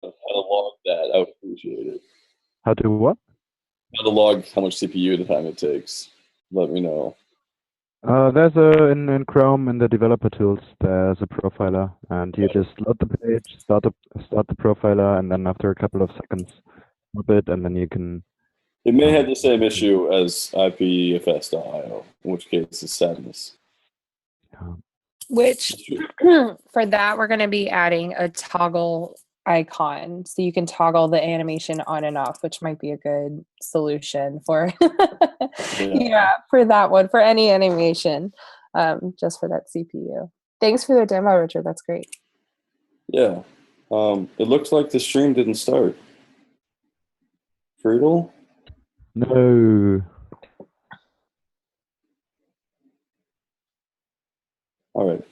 how to log that, I would appreciate it. How to what? How to log how much CPU the time it takes. Let me know. There's in Chrome in the developer tools. There's a profiler, and you just load the page, start the profiler, and then after a couple of seconds, stop it, and then you can. It may have the same issue as IPFS.io, in which case it's sadness. Which for that we're going to be adding a toggle icon, so you can toggle the animation on and off, which might be a good solution for for that one, for any animation, just for that CPU. Thanks for the demo, Richard. That's great. Yeah. It looks like the stream didn't start. Friedel? No. All right.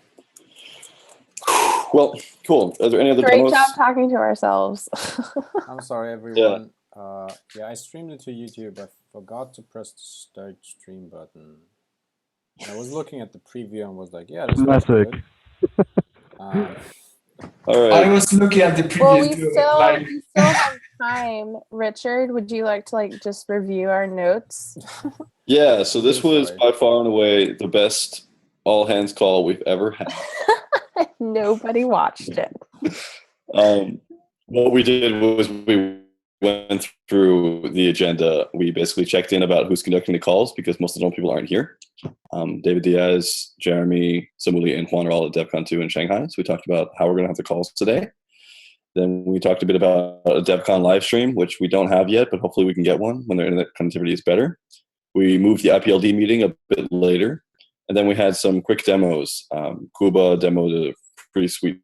Well, cool. Are there any other Great demos? job talking to ourselves. I'm sorry, everyone. I streamed it to YouTube. I forgot to press the start stream button. I was looking at the preview and was like, yeah, this looks good. All right. I was looking at the preview well, we too. still have time. Richard, would you like to just review our notes? Yeah, so this was by far and away the best all hands call we've ever had. Nobody watched it. What we did was we went through the agenda. We basically checked in about who's conducting the calls because most of the people aren't here. David Diaz, Jeremy, Samuli, and Juan are all at DevCon 2 in Shanghai. So we talked about how we're going to have the calls today. Then we talked a bit about a DevCon live stream, which we don't have yet, but hopefully we can get one when their internet connectivity is better. We moved the IPLD meeting a bit later. And then we had some quick demos. Kuba demoed a pretty sweet.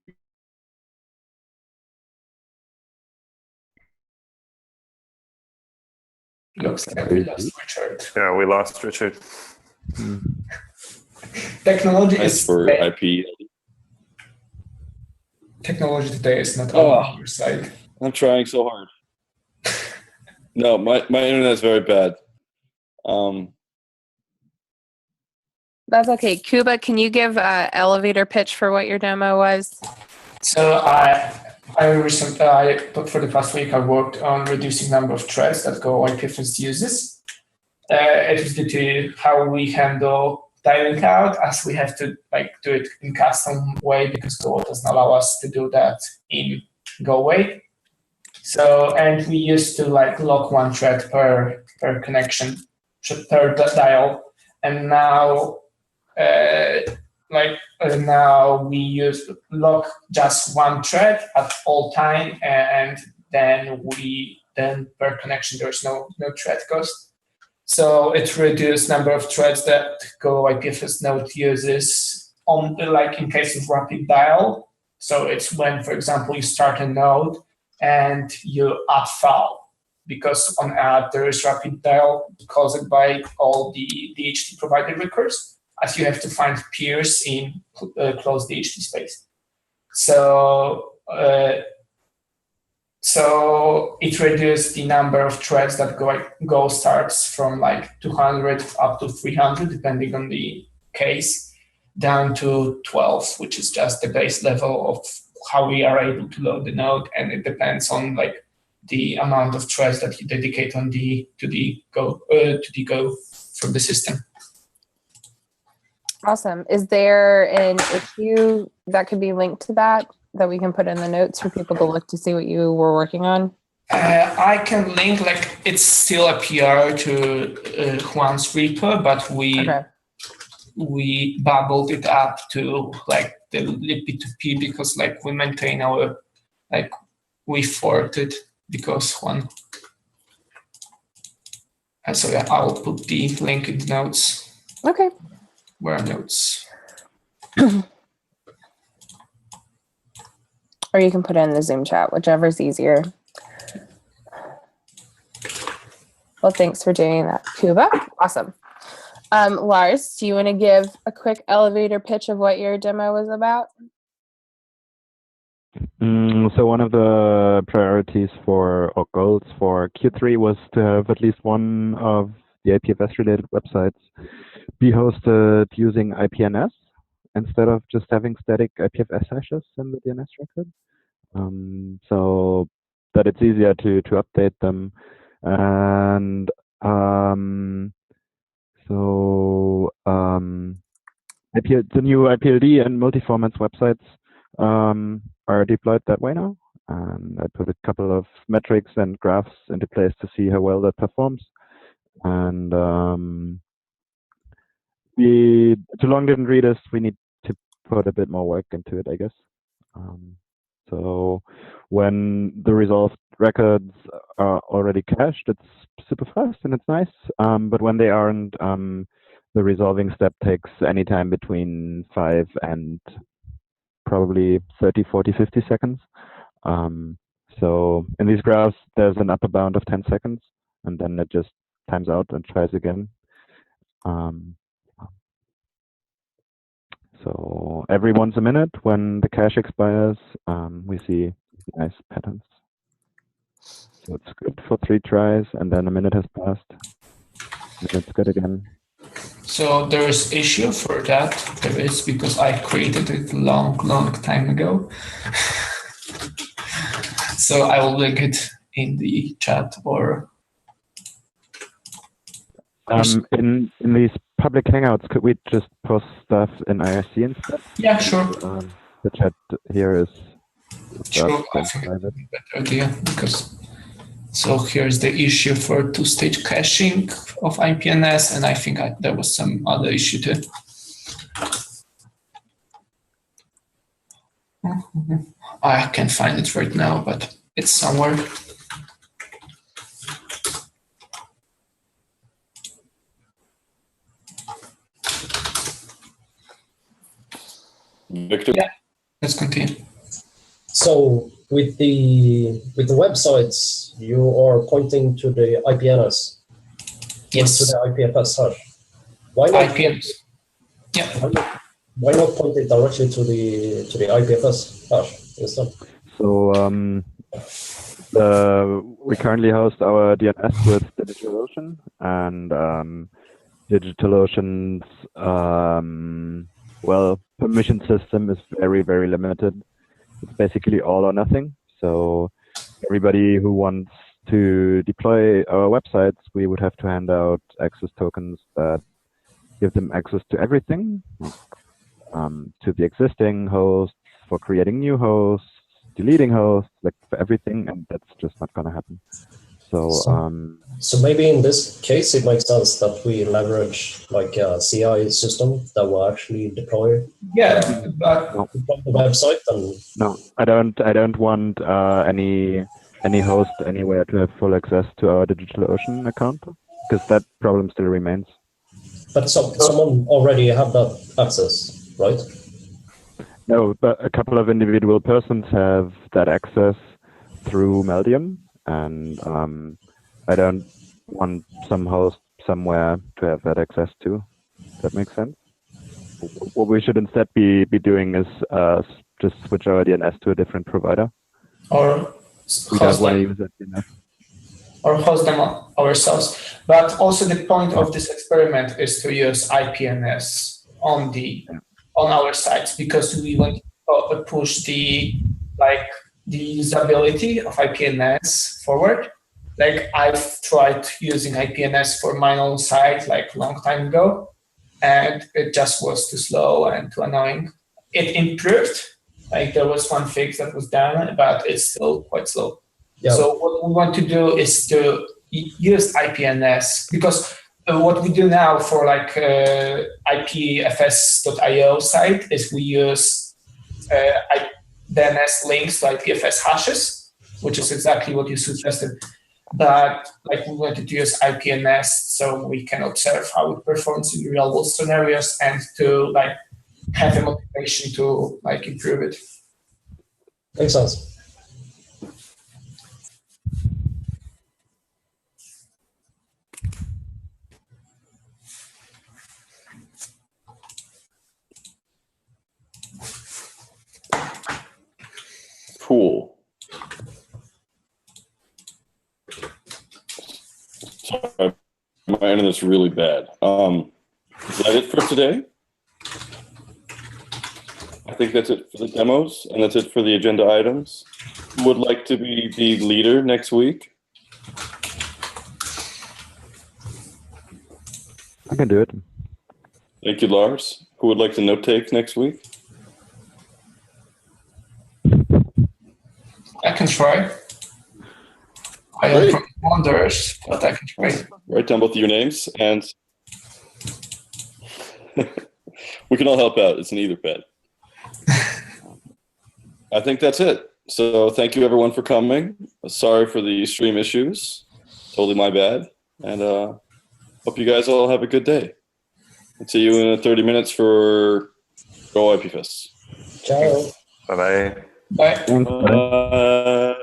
Looks like we lost Richard. Yeah, we lost Richard. Technology is for IP. Technology today is not on your side. I'm trying so hard. No, my internet is very bad. That's okay. Kuba, can you give an elevator pitch for what your demo was? So for the past week, I worked on reducing number of threads that Go IPFS uses. It is due to how we handle dialing out, as we have to do it in custom way because Go doesn't allow us to do that in Go way. So, and we used to lock one thread per connection, per dial, and now now we use lock just one thread at all time, and then per connection there's no thread cost. So it reduces number of threads that Go IPFS node uses on in case of rapid dial. So it's when, for example, you start a node and you add file, because on add there is rapid dial caused by all the DHT provided records, as you have to find peers in closed DHT space. So it reduces the number of threads that Go starts from 200 up to 300, depending on the case, down to 12, which is just the base level of how we are able to load the node, and it depends on the amount of threads that you dedicate to the Go from the system. Awesome. Is there an issue that could be linked to that we can put in the notes for people to look to see what you were working on? I can link, it's still a PR to Juan's repo, but we bubbled it up to the libp2p because we maintain our, we forked it because Juan. And so yeah, I'll put the link in the notes. Okay. Where are notes? Or you can put it in the Zoom chat, whichever's easier. Well, thanks for doing that, Kuba. Awesome. Lars, do you want to give a quick elevator pitch of what your demo was about? So one of the priorities or goals for Q3 was to have at least one of the IPFS-related websites be hosted using IPNS instead of just having static IPFS hashes in the DNS record. so that it's easier to update them. And the new IPLD and multi-formats websites are deployed that way now. And I put a couple of metrics and graphs into place to see how well that performs. And too long didn't read us. We need to put a bit more work into it, I guess. So when the resolved records are already cached, it's super fast and it's nice. But when they aren't, the resolving step takes any time between 5 and probably 30, 40, 50 seconds. So in these graphs, there's an upper bound of 10 seconds, and then it just times out and tries again. So every once a minute, when the cache expires, we see nice patterns. So it's good for 3 tries, and then a minute has passed, and it's good again. So there is issue for that. There is, because I created it long time ago. So I will link it in the chat or. In these public hangouts, could we just post stuff in IRC instead? Yeah, sure. The chat here is sure. I think it's a better idea, because so here's the issue for 2-stage caching of IPNS, and I think there was some other issue too. I can't find it right now, but it's somewhere. Victor? Yeah, let's continue. So with the websites, you are pointing to the IPNS, yes, to the IPFS hash. Why not? IPNS. Yeah. Why not point it directly to the IPFS hash instead? So we currently host our DNS with DigitalOcean, and DigitalOcean's permission system is very, very limited. It's basically all or nothing. So everybody who wants to deploy our websites, we would have to hand out access tokens that give them access to everything, to the existing hosts, for creating new hosts, deleting hosts, like for everything, and that's just not going to happen. So maybe in this case, it makes sense that we leverage like a CI system that will actually deploy. Yeah, but the website. And no, I don't want any host anywhere to have full access to our DigitalOcean account, because that problem still remains. But someone already have that access, right? No, but a couple of individual persons have that access through Meldium, and I don't want some host somewhere to have that access too. Does that make sense? What we should instead be doing is just switch our DNS to a different provider. Or we don't want to use that DNS. Or host them ourselves. But also the point of this experiment is to use IPNS on our sites, because we want to push the usability of IPNS forward. Like I've tried using IPNS for my own site like a long time ago, and it just was too slow and too annoying. It improved. Like there was one fix that was done, but it's still quite slow. Yeah. So what we want to do is to use IPNS, because what we do now for like IPFS.io site is we use DNS links to IPFS hashes, which is exactly what you suggested. But like we wanted to use IPNS so we can observe how it performs in real world scenarios and to like have a motivation to like improve it. Makes sense. Cool. Sorry, my internet's really bad. Is that it for today? I think that's it for the demos, and that's it for the agenda items. Who would like to be the leader next week? I can do it. Thank you, Lars. Who would like to note take next week? I can try. I am from Wanderers, but I can try. Write down both of your names, and we can all help out. It's an either bet. I think that's it. So thank you, everyone, for coming. Sorry for the stream issues. Totally my bad. And hope you guys all have a good day. And see you in 30 minutes for Go IPFS. Ciao. Bye-bye. Bye. Thanks, bye.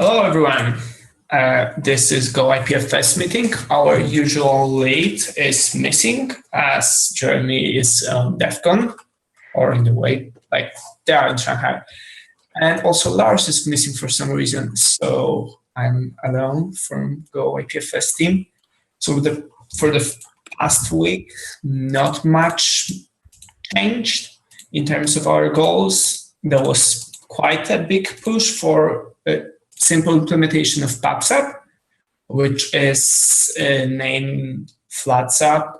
Hello, everyone. This is Go IPFS meeting. Our usual lead is missing as Jeremy is on DEF CON or in the way, like they are in Shanghai. And also Lars is missing for some reason. So I'm alone from Go IPFS team. So for the past week, not much changed in terms of our goals. There was quite a big push for a simple implementation of PubSub, which is named FlatSub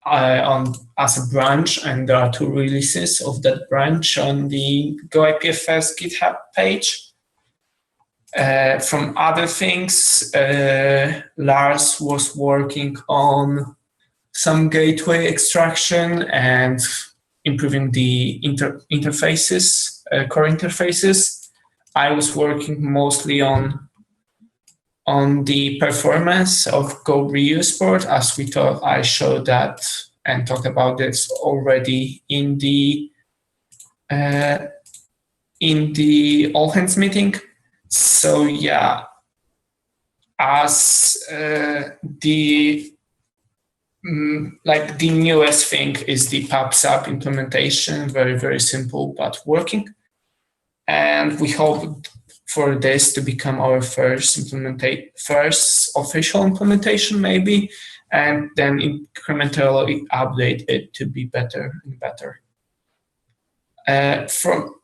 as a branch, and there are 2 releases of that branch on the Go IPFS GitHub page. From other things, Lars was working on some gateway extraction and improving the interfaces, core interfaces. I was working mostly on the performance of Go Reuse board, as we thought. I showed that and talked about this already in the all hands meeting. So yeah, as the newest thing is the PubSub implementation, very, very simple but working. And we hope for this to become our first official implementation maybe, and then incrementally update it to be better and better. From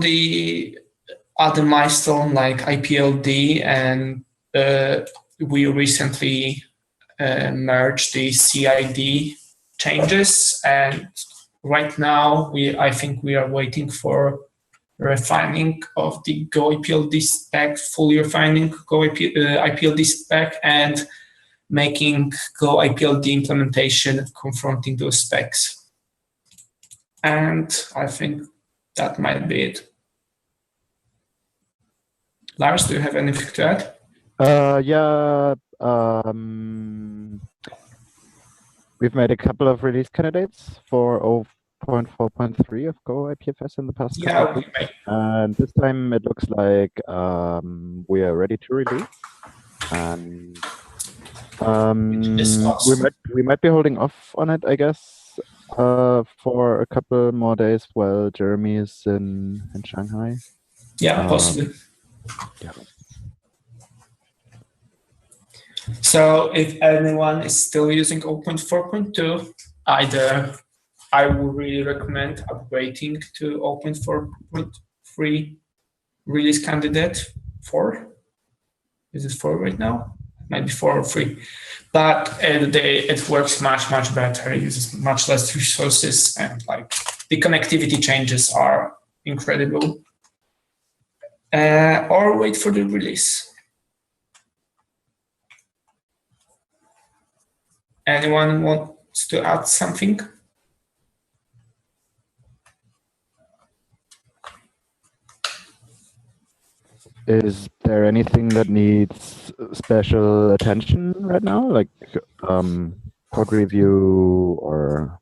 the other milestone like IPLD, and we recently merged the CID changes, and right now I think we are waiting for refining of the Go IPLD spec, fully refining Go IPLD spec, and making Go IPLD implementation confronting those specs. And I think that might be it. Lars, do you have anything to add? Yeah. We've made a couple of release candidates for 0.4.3 of Go IPFS in the past couple of weeks. And this time it looks like we are ready to release. And we might be holding off on it, I guess, for a couple more days while Jeremy is in Shanghai. Yeah, possibly. Yeah. So if anyone is still using 0.4.2, either I would really recommend upgrading to 0.4.3 release candidate 4. Is it 4 right now? Maybe 4 or 3. But it works much, much better. It uses much less resources, and like the connectivity changes are incredible. Or wait for the release. Anyone wants to add something? Is there anything that needs special attention right now, like code review or?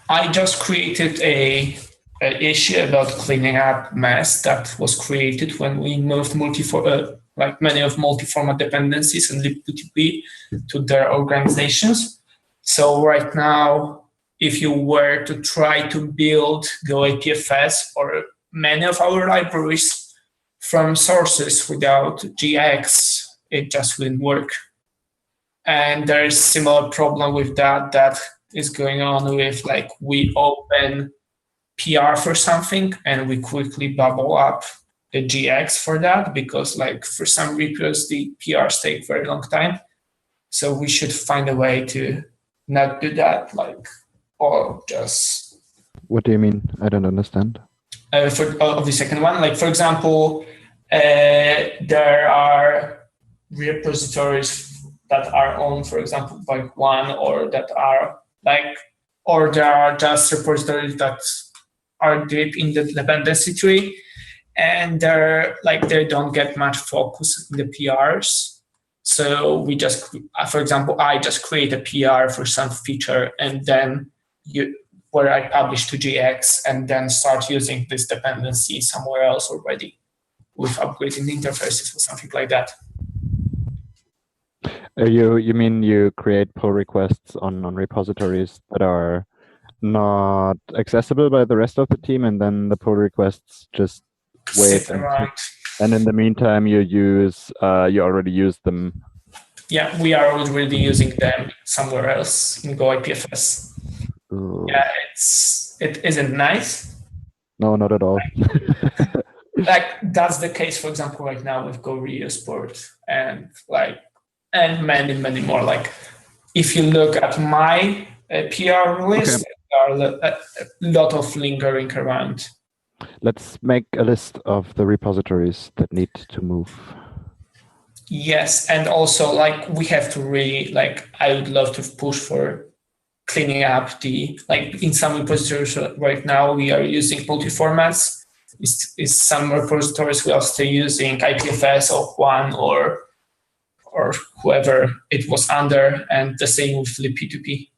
I just created an issue about cleaning up mess that was created when we moved many of multi-format dependencies and libqtp to their organizations. So right now, if you were to try to build Go IPFS or many of our libraries from sources without GX, it just wouldn't work. And there's similar problem with that is going on with, like, we open PR for something and we quickly bubble up the GX for that, because like for some repos the PRs take very long time. So we should find a way to not do that, like, or just. What do you mean? I don't understand. For the second one, like for example, there are repositories that are owned, for example, by one, or that are like, or there are just repositories that are deep in the dependency tree, and they're like, they don't get much focus in the PRs. So we just, for example, I just create a PR for some feature, and then where I publish to GX, and then start using this dependency somewhere else already. with upgrading the interfaces or something like that. You mean you create pull requests on repositories that are not accessible by the rest of the team, and then the pull requests just wait, and in the meantime you use you already use them. Yeah, we are already using them somewhere else in Go IPFS. Ooh. Yeah, it isn't nice. No, not at all. Like that's the case, for example, right now with Go Rio Sport and many more. Like if you look at my PR list, there are a lot of lingering around. Let's make a list of the repositories that need to move. Yes, and also like we have to really like I would love to push for cleaning up the like in some repositories right now we are using multi-formats. Is some repositories we are still using IPFS or Juan or whoever it was under, and the same with the P2P.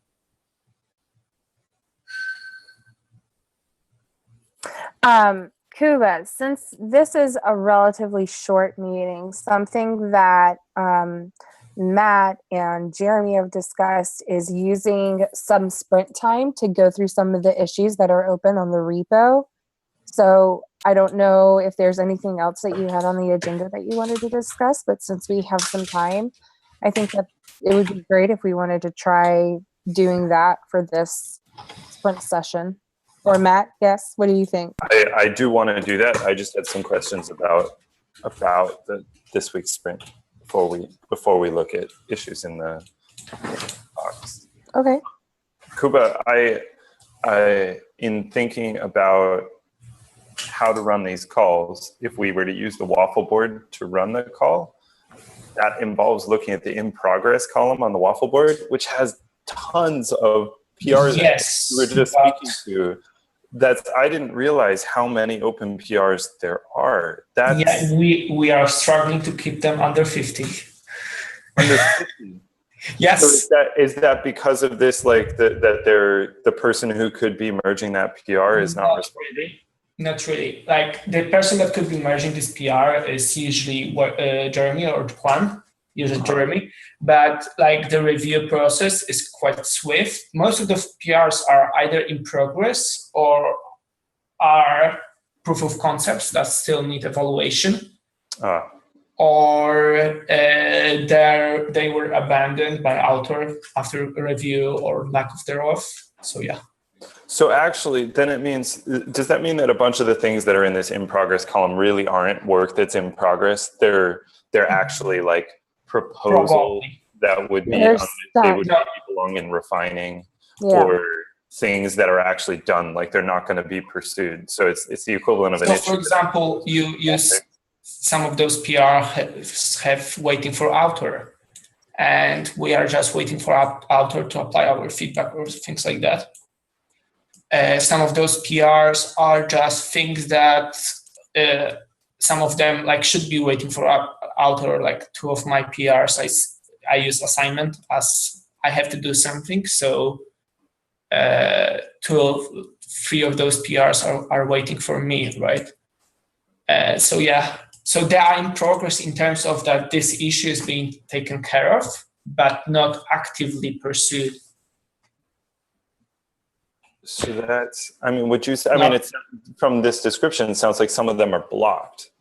Kuba, since this is a relatively short meeting, something that Matt and Jeremy have discussed is using some sprint time to go through some of the issues that are open on the repo. So I don't know if there's anything else that you had on the agenda that you wanted to discuss, but since we have some time, I think that it would be great if we wanted to try doing that for this sprint session. Or Matt, yes, what do you think? I do want to do that. I just had some questions about this week's sprint before we look at issues in the box. Okay. Kuba, I in thinking about how to run these calls, if we were to use the waffle board to run the call, that involves looking at the in progress column on the waffle board, which has tons of PRs yes, we were just speaking to. I didn't realize how many open PRs there are. Yeah, we are struggling to keep them under 50. Under 50? Yes. So is that because of this, like the person who could be merging that PR is not responding? Not really. Like the person that could be merging this PR is usually Jeremy or Juan, usually Jeremy. But like the review process is quite swift. Most of the PRs are either in progress or are proof of concepts that still need evaluation. Or they were abandoned by author after review or lack of thereof. So yeah. So actually, then it means, does that mean that a bunch of the things that are in this in progress column really aren't work that's in progress? They're actually like proposal that would be they would belong in refining, or things that are actually done, like they're not going to be pursued. So it's the equivalent of an issue. For example, you use some of those PR have waiting for author, and we are just waiting for author to apply our feedback or things like that. Some of those PRs are just things that some of them like should be waiting for author. Like 2 of my PRs, I use assignment as I have to do something. So 3 of those PRs are waiting for me, right? So yeah, so they are in progress in terms of that this issue is being taken care of, but not actively pursued. So that's, I mean, would you say, I mean, it's from this description, it sounds like some of them are blocked,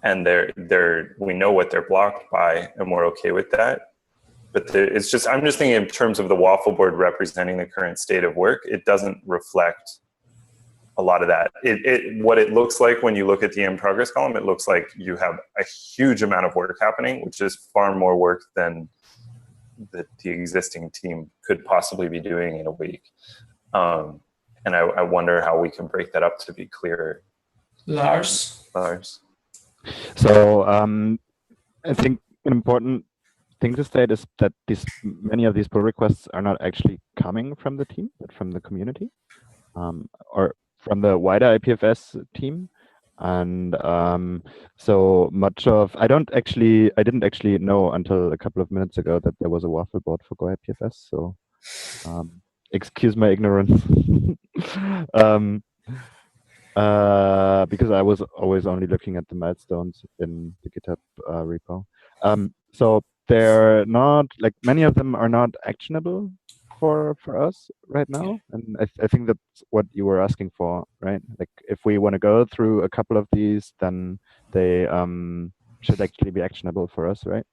and we know what they're blocked by, and we're okay with that. But it's just, I'm just thinking in terms of the waffle board representing the current state of work, it doesn't reflect a lot of that. What it looks like when you look at the in progress column, it looks like you have a huge amount of work happening, which is far more work than the existing team could possibly be doing in a week. And I wonder how we can break that up to be clearer. Lars? So I think an important thing to state is that many of these pull requests are not actually coming from the team, but from the community, or from the wider IPFS team. And so much of, I didn't actually know until a couple of minutes ago that there was a waffle board for Go IPFS. So excuse my ignorance. Because I was always only looking at the milestones in the GitHub repo. So they're not, like, many of them are not actionable for us right now, and I think that's what you were asking for, right? Like, if we want to go through a couple of these, then they should actually be actionable for us, right?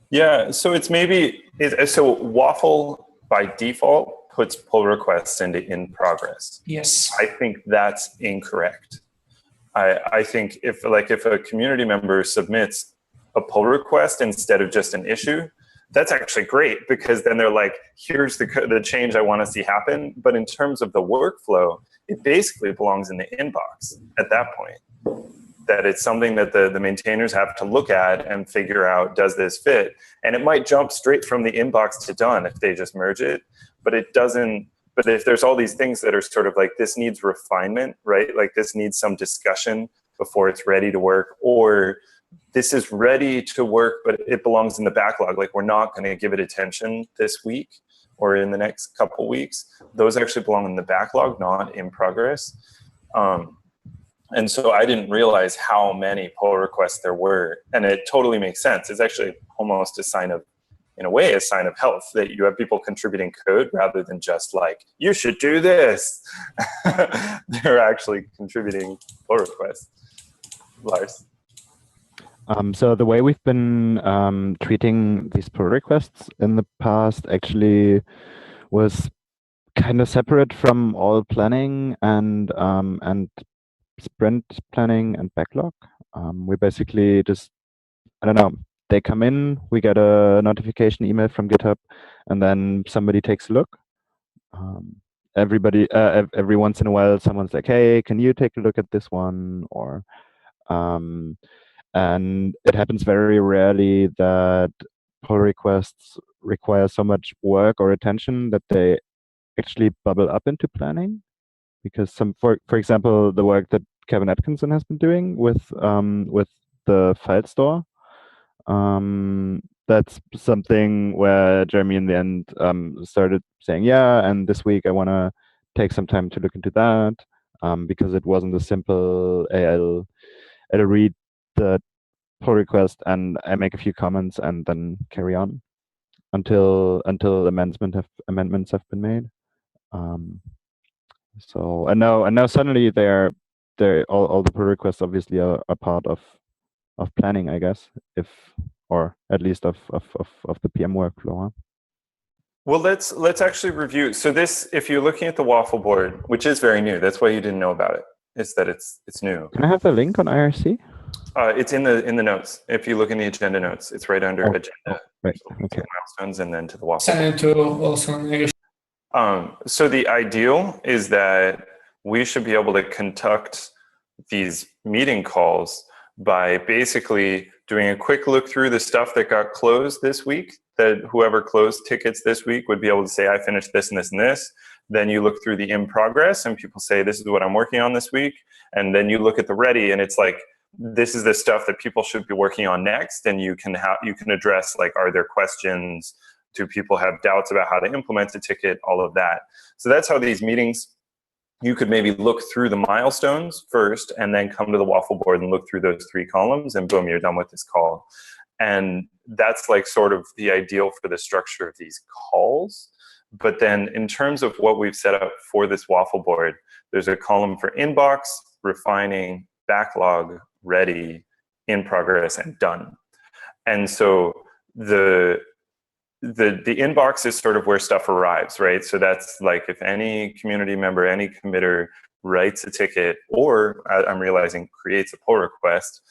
Yeah, so it's maybe, so Waffle by default puts pull requests into in progress. Yes. I think that's incorrect. I think if a community member submits a pull request instead of just an issue, that's actually great, because then they're like, here's the change I want to see happen. But in terms of the workflow, it basically belongs in the inbox at that point. That it's something that the maintainers have to look at and figure out, does this fit? And it might jump straight from the inbox to done if they just merge it, but it doesn't. But if there's all these things that are sort of like, this needs refinement, right? Like, this needs some discussion before it's ready to work, or this is ready to work, but it belongs in the backlog. Like, we're not going to give it attention this week or in the next couple weeks. Those actually belong in the backlog, not in progress. And so I didn't realize how many pull requests there were. And it totally makes sense. It's actually almost a sign of, in a way, a sign of health, that you have people contributing code rather than just like, you should do this. They're actually contributing pull requests. Lars? So the way we've been treating these pull requests in the past actually was kind of separate from all planning and sprint planning and backlog. We basically just, I don't know, they come in, we get a notification email from GitHub, and then somebody takes a look. Every once in a while, someone's like, hey, can you take a look at this one? Or and it happens very rarely that pull requests require so much work or attention that they actually bubble up into planning. Because for example, the work that Kevin Atkinson has been doing with the file store, that's something where Jeremy in the end started saying, yeah, and this week I want to take some time to look into that, because it wasn't a simple, I'll read the pull request and I make a few comments and then carry on until amendments have been made. So and now suddenly they're all the pull requests obviously are part of planning, I guess, or at least of the PM workflow. Huh? Well, let's actually review. So this, if you're looking at the waffle board, which is very new, that's why you didn't know about it. It's that it's new. Can I have the link on IRC? It's in the notes. If you look in the agenda notes, it's right under agenda. Right. So Okay. milestones and then to the waffle. Send it to also. So the ideal is that we should be able to conduct these meeting calls by basically doing a quick look through the stuff that got closed this week, that whoever closed tickets this week would be able to say, I finished this and this and this. Then you look through the in progress and people say, this is what I'm working on this week. And then you look at the ready and it's like, this is the stuff that people should be working on next. And you can address, like, are there questions? Do people have doubts about how to implement a ticket? All of that. So that's how these meetings, you could maybe look through the milestones first and then come to the waffle board and look through those 3 columns and boom, you're done with this call. And that's like sort of the ideal for the structure of these calls. But then in terms of what we've set up for this waffle board, there's a column for inbox, refining, backlog, ready, in progress, and done. And so the inbox is sort of where stuff arrives, right? So that's like, if any community member, any committer writes a ticket, or I'm realizing creates a pull request,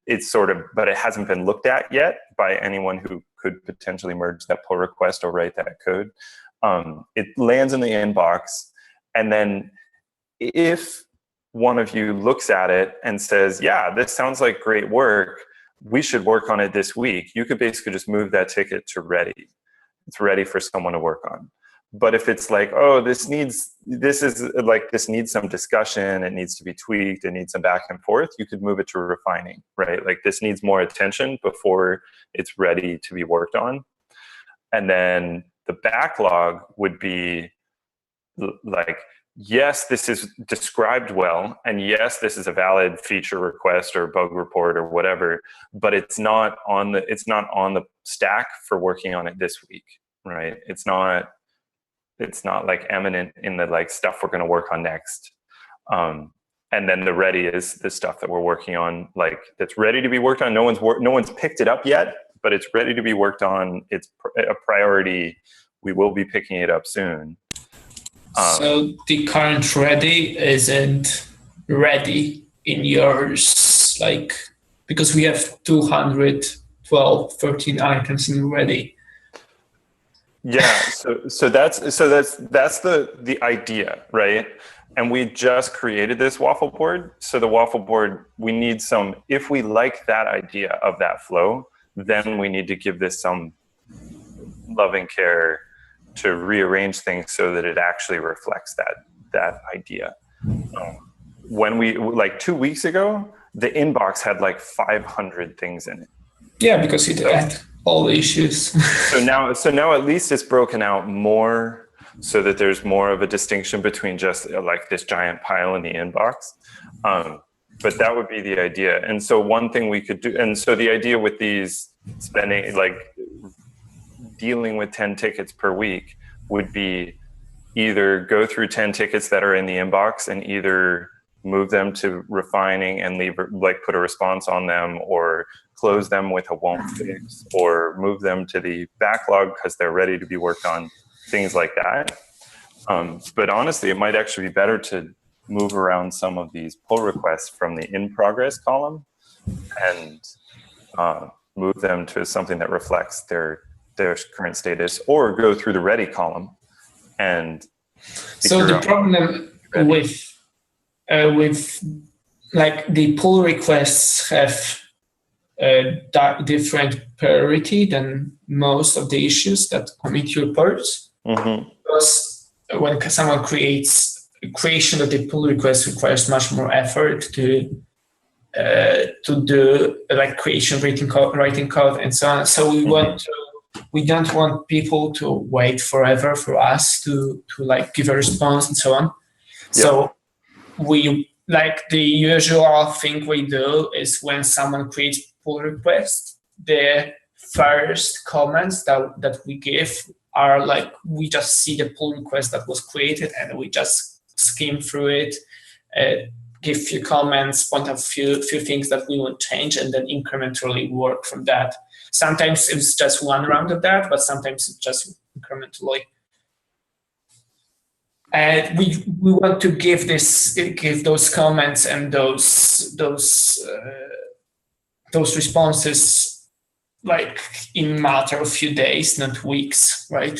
it's sort of, but it hasn't been looked at yet by anyone who could potentially merge that pull request or write that code. It lands in the inbox, and then if one of you looks at it and says, yeah, this sounds like great work, we should work on it this week, you could basically just move that ticket to ready. It's ready for someone to work on. But if it's like, oh, this needs some discussion, it needs to be tweaked, it needs some back and forth, you could move it to refining, right? Like, this needs more attention before it's ready to be worked on. And then the backlog would be like, yes, this is described well, and yes, this is a valid feature request or bug report or whatever, but it's not on the stack for working on it this week, right? It's not like eminent in the like stuff we're going to work on next. And then the ready is the stuff that we're working on, like that's ready to be worked on. No one's picked it up yet, but it's ready to be worked on. It's a priority. We will be picking it up soon. So the current ready isn't ready in yours, like, because we have 212, 13 items in ready. Yeah, so that's the idea, right? And we just created this waffle board. So the waffle board, we need some, if we like that idea of that flow, then we need to give this some loving care to rearrange things so that it actually reflects that idea. When we, like 2 weeks ago, the inbox had like 500 things in it. Yeah, because it had all the issues. So now at least it's broken out more, so that there's more of a distinction between just like this giant pile in the inbox. But that would be the idea. And so one thing we could do, and so the idea with these spending, like dealing with 10 tickets per week, would be either go through 10 tickets that are in the inbox and either move them to refining and leave, like put a response on them, or close them with a won't fix, or move them to the backlog because they're ready to be worked on, things like that. But honestly, it might actually be better to move around some of these pull requests from the in progress column and move them to something that reflects their current status, or go through the ready column. And so the problem with like the pull requests have different priority than most of the issues that committee reports. Mm-hmm. Because when someone creation of the pull request requires much more effort to do, like creation, writing code, and so on. So we don't want people to wait forever for us to like give a response and so on. So we, like, the usual thing we do is when someone creates pull request, the first comments that we give are like, we just see the pull request that was created and we just skim through it, give few comments, point out few things that we want to change, and then incrementally work from that. Sometimes it's just one round of that, but sometimes it's just incrementally. And we want to give those comments and those responses like in matter of few days, not weeks, right?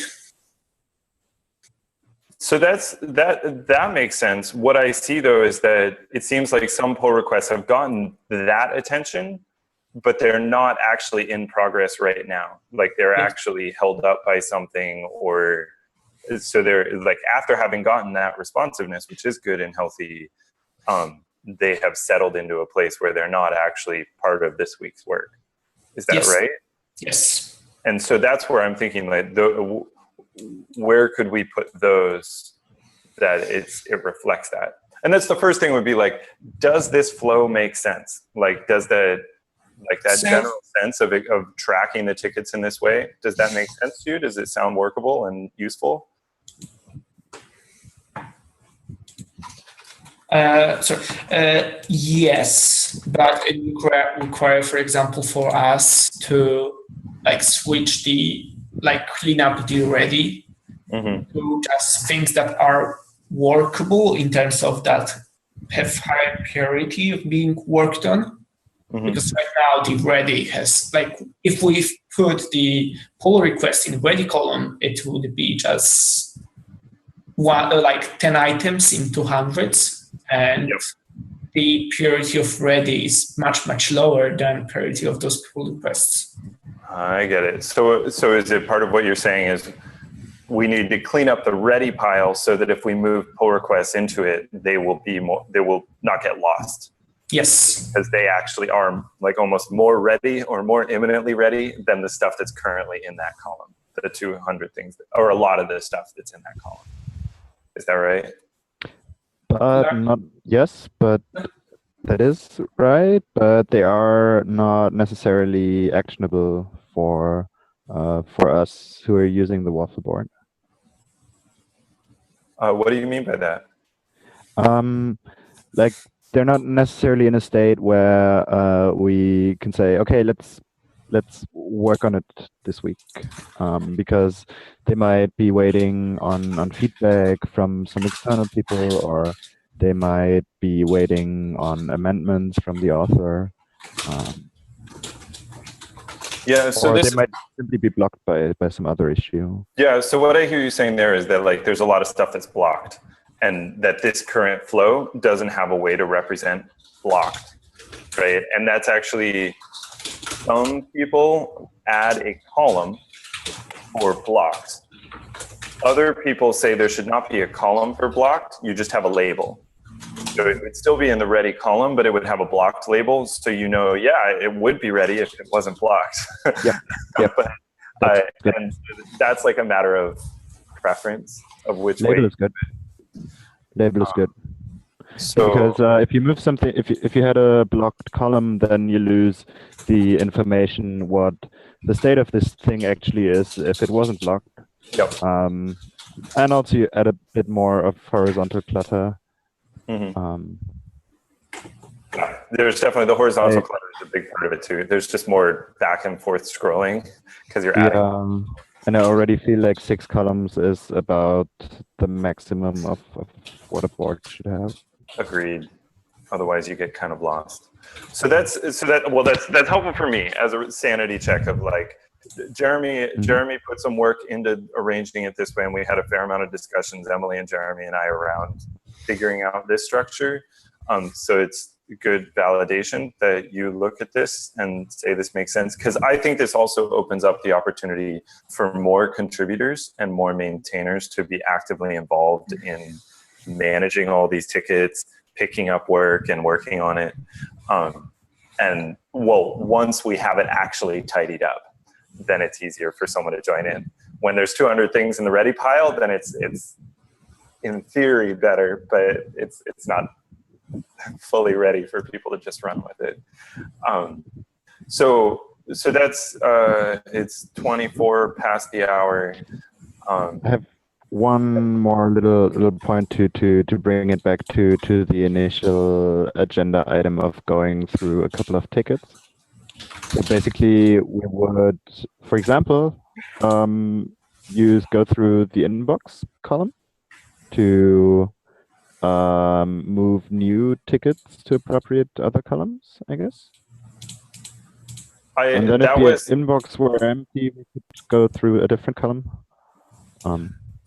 So that makes sense. What I see though is that it seems like some pull requests have gotten that attention, but they're not actually in progress right now. Like they're actually held up by something, or so they're like, after having gotten that responsiveness, which is good and healthy, they have settled into a place where they're not actually part of this week's work. Is that right? Yes. And so that's where I'm thinking, like, where could we put those that it reflects that? And that's the first thing would be like, does this flow make sense? Like, does that general sense of tracking the tickets in this way, does that make sense to you? Does it sound workable and useful? Yes, but it require, for example, for us to like switch clean up the ready to just things that are workable in terms of that have high priority of being worked on. Because right now the ready has, like, if we put the pull request in ready column, it would be just like 10 items in 200s, and the priority of ready is much, much lower than priority of those pull requests. I get it. So is it part of what you're saying is we need to clean up the ready pile so that if we move pull requests into it, they will not get lost? Yes. Because they actually are like almost more ready or more imminently ready than the stuff that's currently in that column, the 200 things, or a lot of the stuff that's in that column. Is that right? But not, yes, but that is right, but they are not necessarily actionable for us who are using the waffle board. What do you mean by that? Like they're not necessarily in a state where we can say, okay, let's work on it this week, because they might be waiting on feedback from some external people, or they might be waiting on amendments from the author. Yeah, so or this, they might simply be blocked by some other issue. yeah, so what I hear you saying there is that like there's a lot of stuff that's blocked, and that this current flow doesn't have a way to represent blocked, right? And that's actually, some people add a column for blocked. Other people say there should not be a column for blocked, you just have a label. So it would still be in the ready column, but it would have a blocked label, so you know, yeah, it would be ready if it wasn't blocked. Yeah, yeah. And that's like a matter of preference of which label way. is good. Label is good. So because if you move something, if you had a blocked column, then you lose the information what the state of this thing actually is if it wasn't blocked. Yep. And also you add a bit more of horizontal clutter. There's definitely the horizontal clutter is a big part of it too. There's just more back and forth scrolling because you're adding. And I already feel like 6 columns is about the maximum of what a board should have. Agreed. Otherwise, you get kind of lost. So that's helpful for me as a sanity check of like, Jeremy put some work into arranging it this way, and we had a fair amount of discussions, Emily and Jeremy and I, around figuring out this structure. So it's good validation that you look at this and say this makes sense, because I think this also opens up the opportunity for more contributors and more maintainers to be actively involved in managing all these tickets, picking up work and working on it. And well, once we have it actually tidied up, then it's easier for someone to join in. When there's 200 things in the ready pile, then it's in theory better, but it's not fully ready for people to just run with it. So that's it's 24 past the hour. I have one more little point to bring it back to the initial agenda item of going through a couple of tickets. So basically, we would, for example, go through the inbox column to move new tickets to appropriate other columns, I guess. And then if the inbox were empty, we could go through a different column.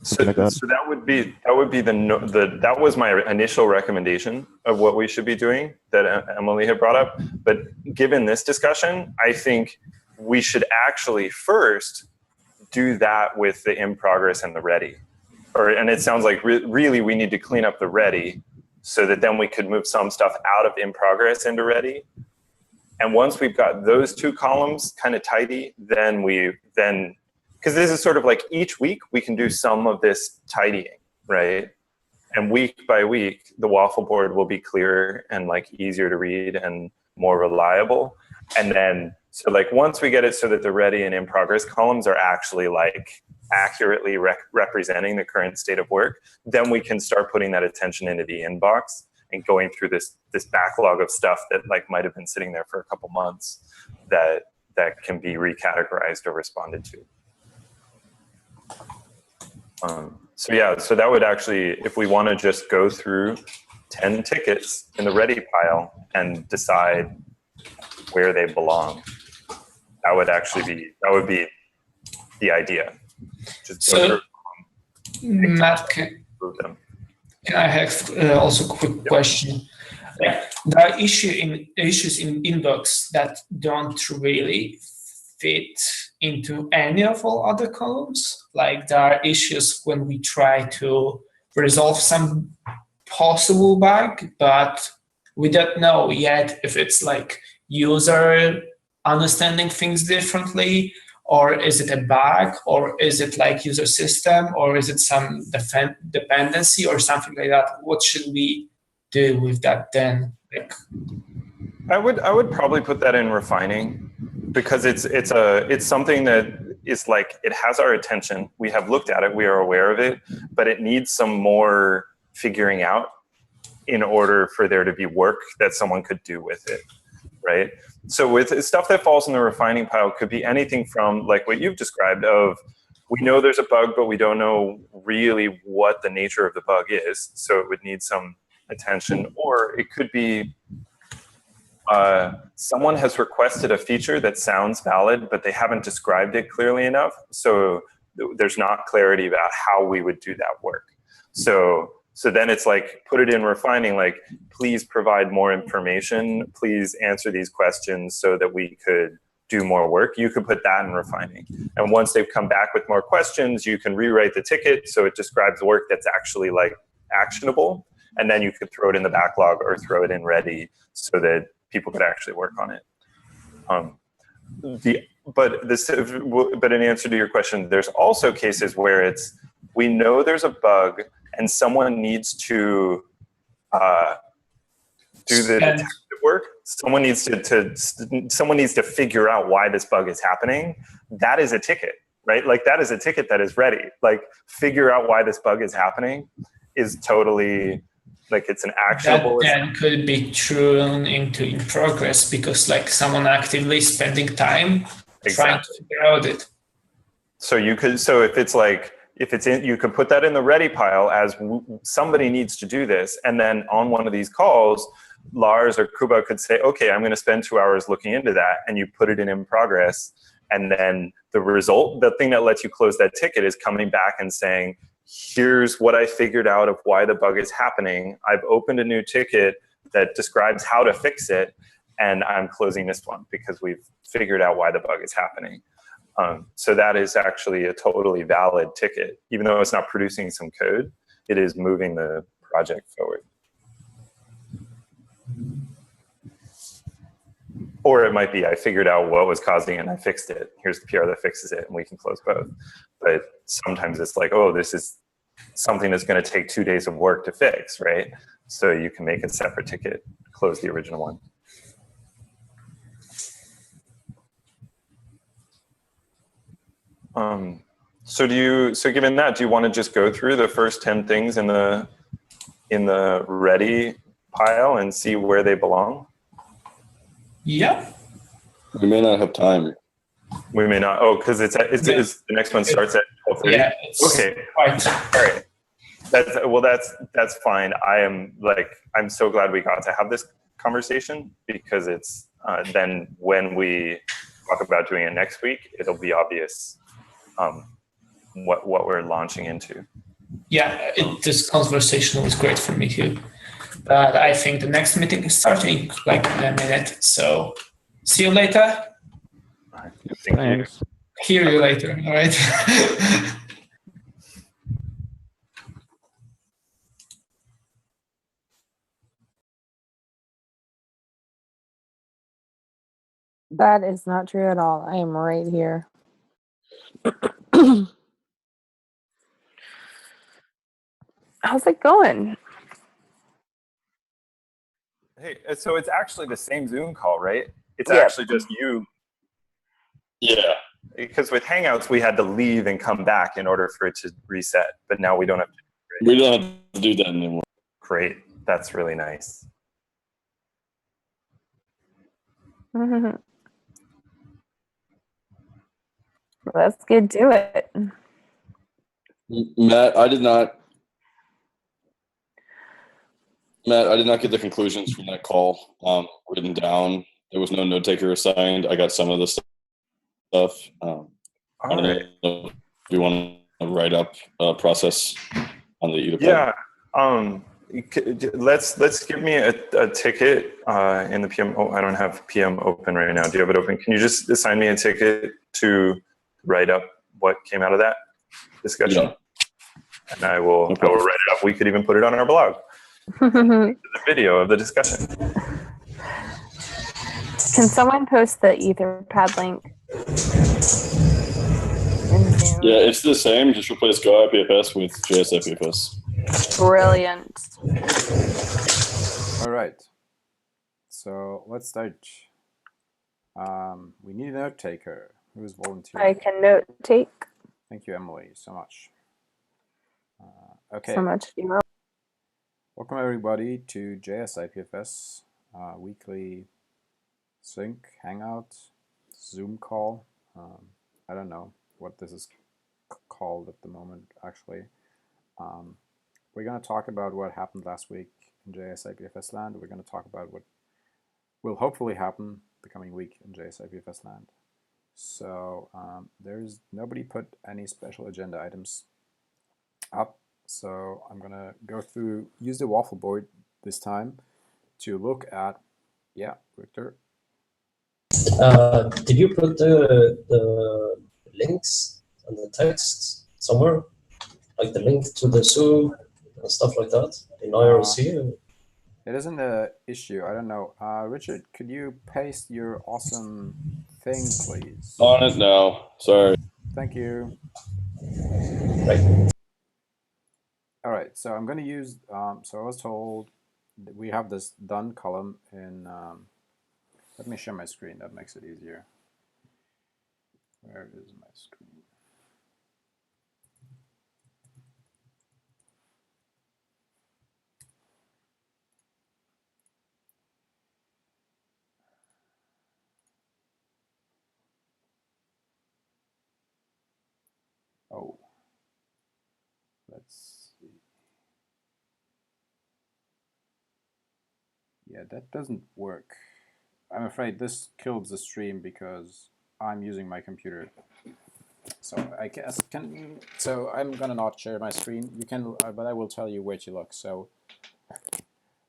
So that would be that was my initial recommendation of what we should be doing that Emily had brought up. But given this discussion, I think we should actually first do that with the in progress and the ready. And it sounds like really we need to clean up the ready so that then we could move some stuff out of in progress into ready. And once we've got those 2 columns kind of tidy, then because this is sort of like each week we can do some of this tidying, right? And week by week, the waffle board will be clearer and like easier to read and more reliable. And then, so like once we get it so that the ready and in progress columns are actually like accurately representing the current state of work, then we can start putting that attention into the inbox and going through this backlog of stuff that like might have been sitting there for a couple months that can be recategorized or responded to. So that would actually, if we want to just go through 10 tickets in the ready pile and decide where they belong, that would be the idea. Just so, Matt, can I have also a quick question? Like, there are issues in inbox that don't really fit into any of all other columns. Like there are issues when we try to resolve some possible bug, but we don't know yet if it's like user understanding things differently or is it a bug, or is it like user system, or is it some dependency or something like that? What should we do with that then? Like, I would probably put that in refining, because it's something that is like, it has our attention. We have looked at it, we are aware of it, but it needs some more figuring out in order for there to be work that someone could do with it, right? So with stuff that falls in the refining pile, could be anything from like what you've described of, we know there's a bug, but we don't know really what the nature of the bug is. So it would need some attention. Or it could be someone has requested a feature that sounds valid, but they haven't described it clearly enough. So there's not clarity about how we would do that work. So then it's like, put it in refining, like, please provide more information, please answer these questions so that we could do more work. You could put that in refining. And once they've come back with more questions, you can rewrite the ticket so it describes work that's actually like actionable. And then you could throw it in the backlog or throw it in ready so that people could actually work on it. But in answer to your question, there's also cases where it's, we know there's a bug and someone needs to do the detective work. Someone needs to figure out why this bug is happening. That is a ticket, right? Like, that is a ticket that is ready. Like, figure out why this bug is happening is totally, like, it's an actionable. That then could be thrown into in progress, because like someone actively spending time trying to figure out it. So you could, so if it's like, if it's in, you could put that in the ready pile as somebody needs to do this. And then on one of these calls, Lars or Kuba could say, okay, I'm going to spend 2 hours looking into that. And you put it in progress. And then the result, the thing that lets you close that ticket, is coming back and saying, here's what I figured out of why the bug is happening. I've opened a new ticket that describes how to fix it. And I'm closing this one because we've figured out why the bug is happening. So that is actually a totally valid ticket. Even though it's not producing some code, it is moving the project forward. Or it might be, I figured out what was causing it and I fixed it. Here's the PR that fixes it, and we can close both. But sometimes it's like, oh, this is something that's going to take 2 days of work to fix, right? So you can make a separate ticket, close the original one. So given that, do you want to just go through the first 10 things in the ready pile and see where they belong? Yeah. We may not have time. We may not. Oh, because it's the next one starts at 12:30. Yeah. Okay. Right. All right. That's fine. I'm so glad we got to have this conversation, because it's then when we talk about doing it next week, it'll be obvious what we're launching into. Yeah, this conversation was great for me too. But I think the next meeting is starting like in a minute. So see you later. Thanks. Hear you later. All right. That is not true at all. I am right here. How's it going? Hey, so it's actually the same Zoom call, right? It's actually just you. Yeah. Because with Hangouts, we had to leave and come back in order for it to reset. But now we don't have to. We don't have to do that anymore. Great. That's really nice. Let's get to it. Matt, I did not get the conclusions from that call written down. There was no note taker assigned. I got some of the stuff. I don't know if you want to write up a process on the either. Yeah. Let's give me a ticket in the PM. Oh, I don't have PM open right now. Do you have it open? Can you just assign me a ticket to write up what came out of that discussion? Yeah. And I will write it up. We could even put it on our blog. The video of the discussion. Can someone post the Etherpad link? stream. Yeah, it's the same. Just replace Go IPFS with JS IPFS. Brilliant. All right. So let's start. We need a note taker. Who's volunteering? I can note take. Thank you, Emily, so much. Okay. So much. Welcome everybody to JS IPFS weekly sync hangout Zoom call. I don't know what this is called at the moment. Actually, we're going to talk about what happened last week in JS IPFS land. We're going to talk about what will hopefully happen the coming week in JS IPFS land. So there's nobody put any special agenda items up. So I'm going to go through, use the waffle board this time to look at, yeah, Victor. Did you put the links and the text somewhere? Like the link to the Zoom and stuff like that in IRC? It isn't an issue. I don't know. Richard, could you paste your awesome thing, please? On it now. Sorry. Thank you. Right. All right. So I'm going to use. So I was told that we have this done column in. Let me share my screen. That makes it easier. Where is my screen? Oh, let's see. Yeah, that doesn't work. I'm afraid this killed the stream because I'm using my computer. So I guess so I'm gonna not share my screen. You can, but I will tell you where to look. So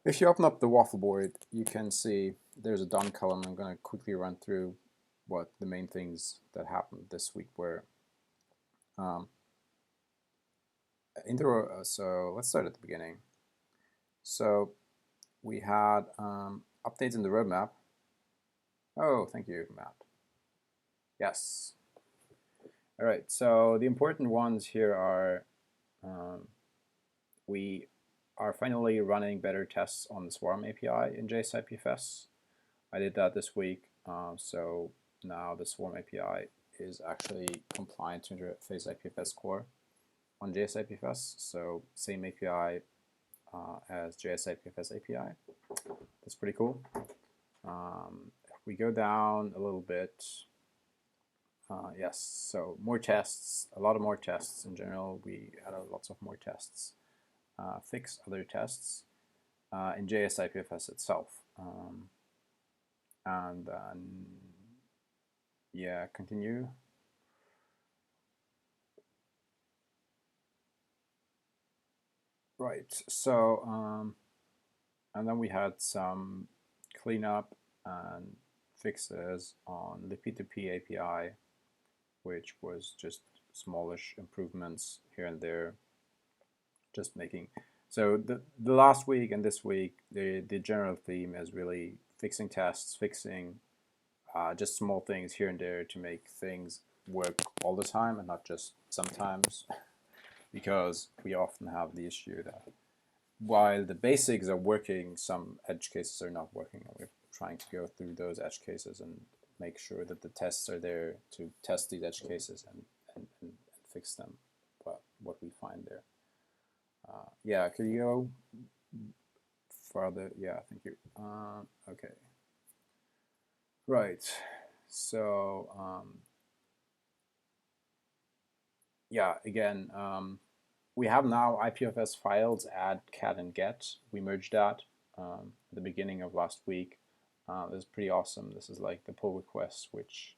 if you open up the waffle board, you can see there's a done column. I'm gonna quickly run through what the main things that happened this week were. So let's start at the beginning. So we had updates in the roadmap. Oh, thank you, Matt. Yes. All right, so the important ones here are we are finally running better tests on the Swarm API in JS IPFS. I did that this week, so now the Swarm API is actually compliant to interface IPFS core on JS IPFS, so same API as JS IPFS API. That's pretty cool. If we go down a little bit, yes, so more tests, a lot of more tests in general. We had lots of more tests. Fix other tests in JS IPFS itself. And yeah, continue. Right, so and then we had some cleanup and fixes on the P2P API, which was just smallish improvements here and there, just making. So the last week and this week, the general theme is really fixing tests, fixing just small things here and there to make things work all the time and not just sometimes, because we often have the issue that while the basics are working, some edge cases are not working, and we're trying to go through those edge cases and make sure that the tests are there to test these edge cases and fix them, what we find there. Yeah, could you go further? Yeah, thank you. Okay. Right. So yeah, again, we have now IPFS files add, cat, and get. We merged that at the beginning of last week. This is pretty awesome. This is like the pull request, which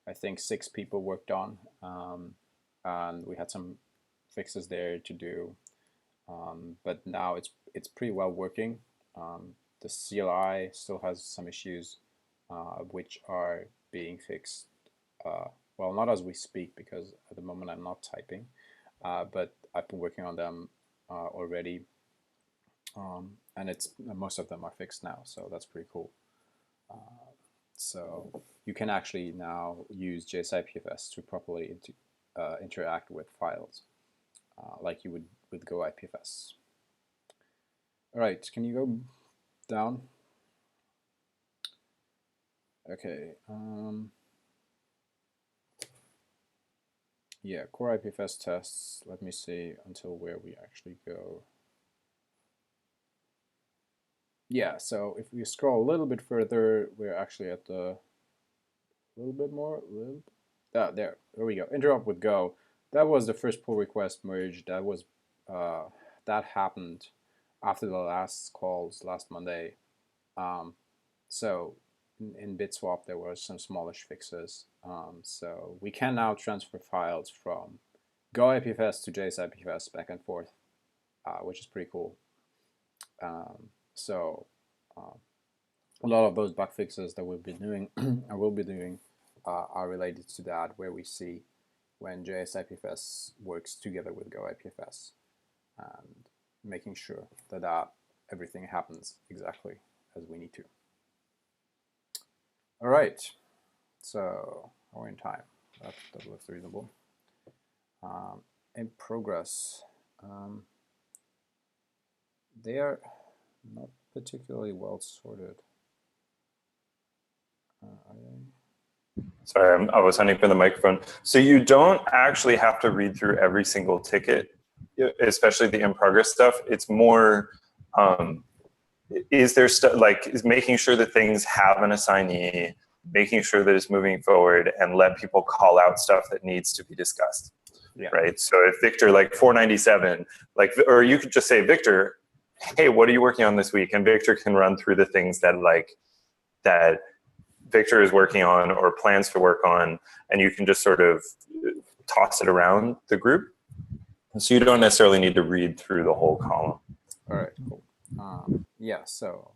I think 6 people worked on, and we had some fixes there to do. But now it's pretty well working. The CLI still has some issues, which are being fixed. Well, not as we speak, because at the moment I'm not typing, but I've been working on them already, and most of them are fixed now, so that's pretty cool. So you can actually now use JS IPFS to properly interact with files like you would with Go IPFS. All right, can you go down? Okay. Yeah, core IPFS tests. Let me see until where we actually go. Yeah, so if we scroll a little bit further, we're actually at the there we go. Interrupt with Go. That was the first pull request merge. That was that happened after the last calls last Monday. So in BitSwap there were some smallish fixes. So we can now transfer files from Go IPFS to JS IPFS back and forth, which is pretty cool. So a lot of those bug fixes that we'll be doing are related to that, where we see when JS IPFS works together with Go IPFS and making sure that everything happens exactly as we need to. All right, so we're in time. That looks reasonable. In progress, they are not particularly well sorted. Sorry, I was hunting for the microphone. So you don't actually have to read through every single ticket, especially the in progress stuff. It's more, is there is making sure that things have an assignee, making sure that it's moving forward, and let people call out stuff that needs to be discussed. Yeah. Right. So if Victor 497, or you could just say, Victor, hey, what are you working on this week? And Victor can run through the things that that Victor is working on or plans to work on, and you can just sort of toss it around the group. So you don't necessarily need to read through the whole column. All right, cool. Yeah, so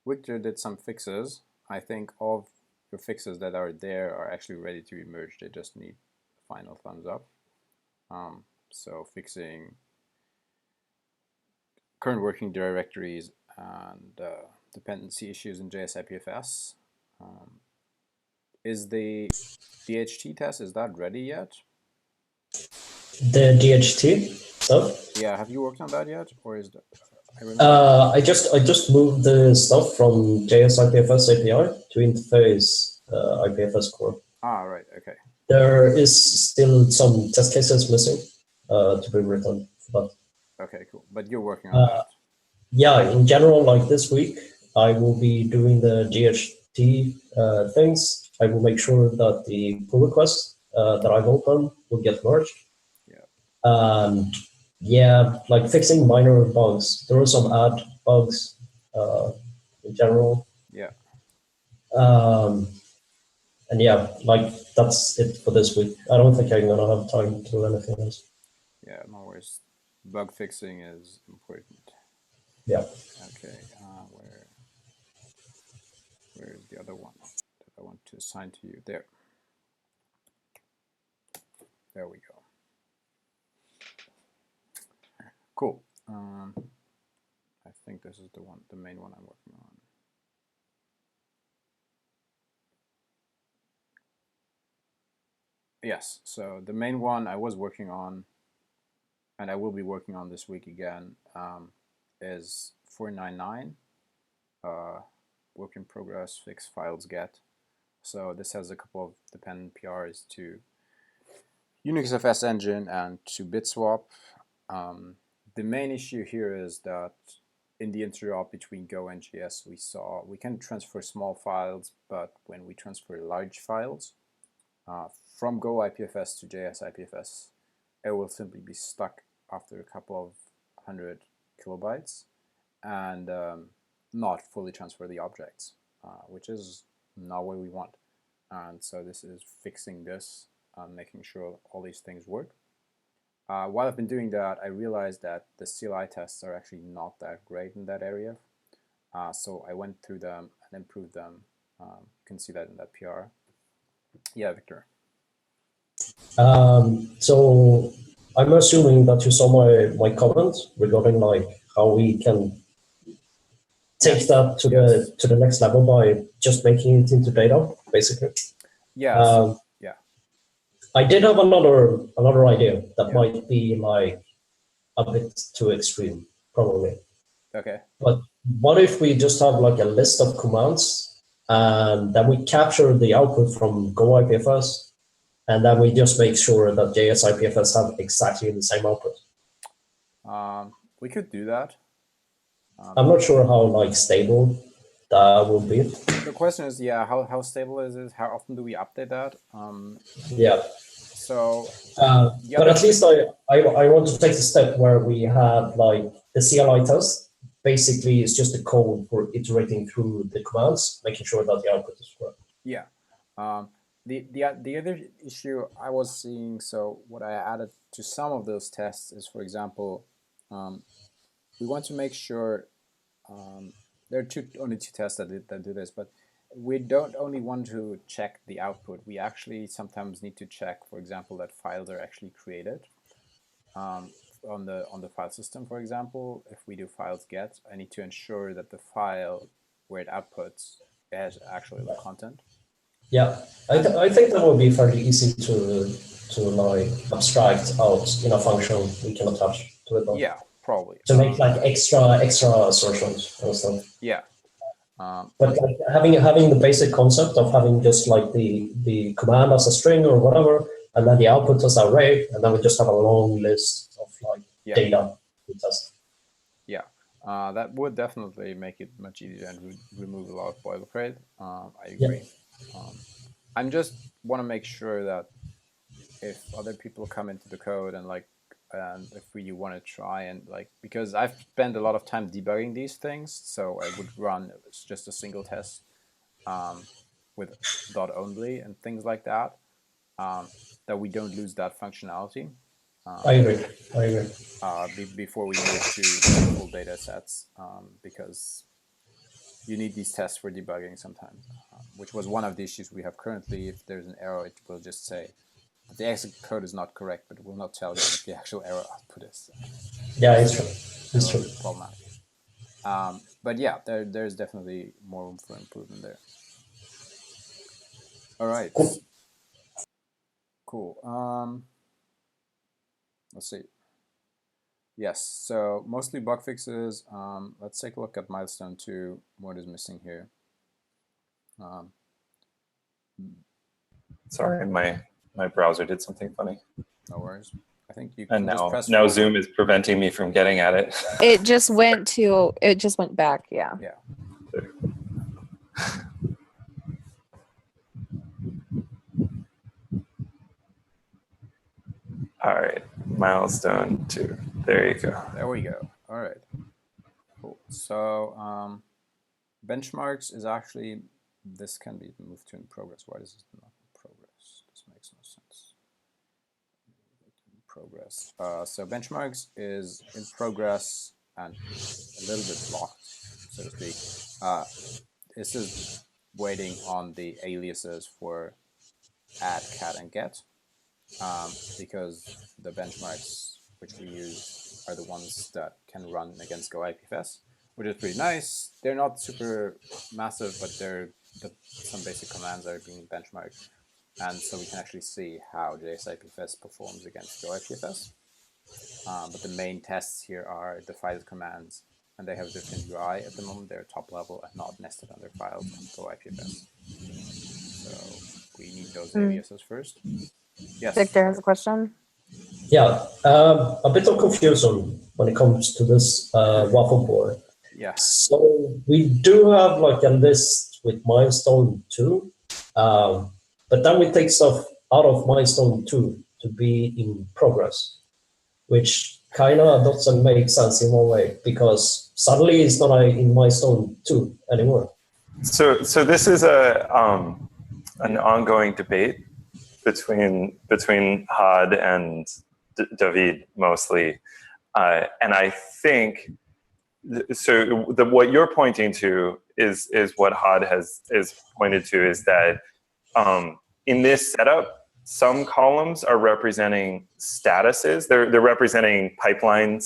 Victor did some fixes. I think all of the fixes that are there are actually ready to be merged. They just need final thumbs up. So fixing current working directories and dependency issues in JS IPFS. Is the DHT test, is that ready yet? The DHT stuff? Yeah, have you worked on that yet, or is that? I just moved the stuff from JS IPFS API to interface IPFS core. Ah, right. Okay. There is still some test cases missing to be written for that. Okay, cool. But you're working on that. Yeah, in general, like this week, I will be doing the DHT things. I will make sure that the pull request that I've opened will get merged. Yeah. And yeah, fixing minor bugs. There were some add bugs in general. Yeah. And yeah, that's it for this week. I don't think I'm gonna have time to do anything else. Yeah, no worries. Bug fixing is important. Yeah. Okay. Where is the other one that I want to assign to you? There. There we go. Cool. I think this is the main one I'm working on. Yes, so the main one I was working on, and I will be working on this week again, is 499, work in progress, fix files get. So this has a couple of dependent PRs to UnixFS engine and to BitSwap. The main issue here is that in the interop between Go and JS, we can transfer small files, but when we transfer large files from Go IPFS to JS IPFS, it will simply be stuck after a couple of 100 kilobytes and not fully transfer the objects, which is not what we want. And so this is fixing this, making sure all these things work. While I've been doing that, I realized that the CLI tests are actually not that great in that area. So I went through them and improved them. You can see that in that PR. Yeah, Victor. So I'm assuming that you saw my comments regarding how we can take that to the next level by just making it into data, basically. Yeah. I did have another idea that might be like a bit too extreme, probably. Okay. But what if we just have like a list of commands and then we capture the output from Go IPFS and then we just make sure that JS IPFS have exactly the same output? We could do that. I'm not sure how like stable that would be. The question is, how stable is it? How often do we update that? Yeah. So, but at least I want to take the step where we have like the CLI test. Basically, it's just a code for iterating through the commands, making sure that the output is correct. Yeah. The other issue I was seeing, so what I added to some of those tests is, for example, we want to make sure there are only two tests that do this, but we don't only want to check the output. We actually sometimes need to check, for example, that files are actually created on the file system. For example, if we do files get, I need to ensure that the file where it outputs has actually the content. Yeah, I think that would be fairly easy to like abstract out in a function we can attach to it. Yeah, probably. To make like extra assertions and stuff. Yeah. But like having the basic concept of having just like the command as a string or whatever, and then the output as an array, and then we just have a long list of like data to test. Yeah, that would definitely make it much easier and remove a lot of boilerplate. I agree. I'm just want to make sure that if other people come into the code and if we want to try and because I've spent a lot of time debugging these things, so I would run just a single test with dot only and things like that, that we don't lose that functionality. I agree. Before we move to full data sets, because you need these tests for debugging sometimes, which was one of the issues we have currently. If there's an error, it will just say the exit code is not correct, but it will not tell you what the actual error output is. Yeah, it's true. It's true. Problematic. But yeah, there's definitely more room for improvement there. All right. Cool. Let's see. Yes, so mostly bug fixes. Let's take a look at milestone 2. What is missing here? Sorry, my browser did something funny. No worries. I think you can and just now Zoom is preventing me from getting at it. It just went back. Yeah. Yeah. All right, milestone 2. There you go. There we go. All right. Cool. So benchmarks is actually, this can be moved to in progress. Why is this not in progress? This makes no sense. In progress. So benchmarks is in progress and a little bit blocked, so to speak. This is waiting on the aliases for add, cat, and get. Because the benchmarks which we use are the ones that can run against Go IPFS, which is pretty nice. They're not super massive, but some basic commands are being benchmarked, and so we can actually see how JS IPFS performs against Go IPFS. But the main tests here are the file commands, and they have a different UI at the moment. They're top level and not nested under files on Go IPFS. So we need those aliases first. Yes. Victor has a question. Yeah, a bit of confusion when it comes to this waffle board. Yeah. So we do have like a list with milestone 2, but then we take stuff out of milestone 2 to be in progress, which kind of doesn't make sense in one way because suddenly it's not in milestone 2 anymore. So this is an ongoing debate between Had and David mostly, and I think so. What you're pointing to is what Had is pointed to, is that in this setup, some columns are representing statuses. They're representing pipeline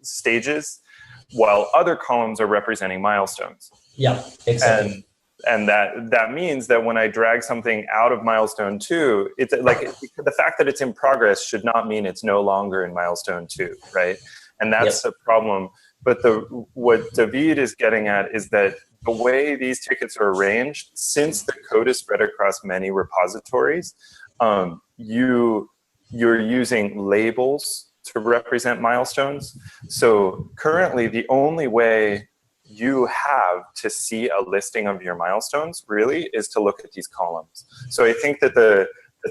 stages, while other columns are representing milestones. Yeah, exactly. And that means that when I drag something out of milestone 2, it's like the fact that it's in progress should not mean it's no longer in milestone 2, right? And that's the problem. But what David is getting at is that the way these tickets are arranged, since the code is spread across many repositories, you're using labels to represent milestones. So currently, the only way you have to see a listing of your milestones really is to look at these columns. So I think that the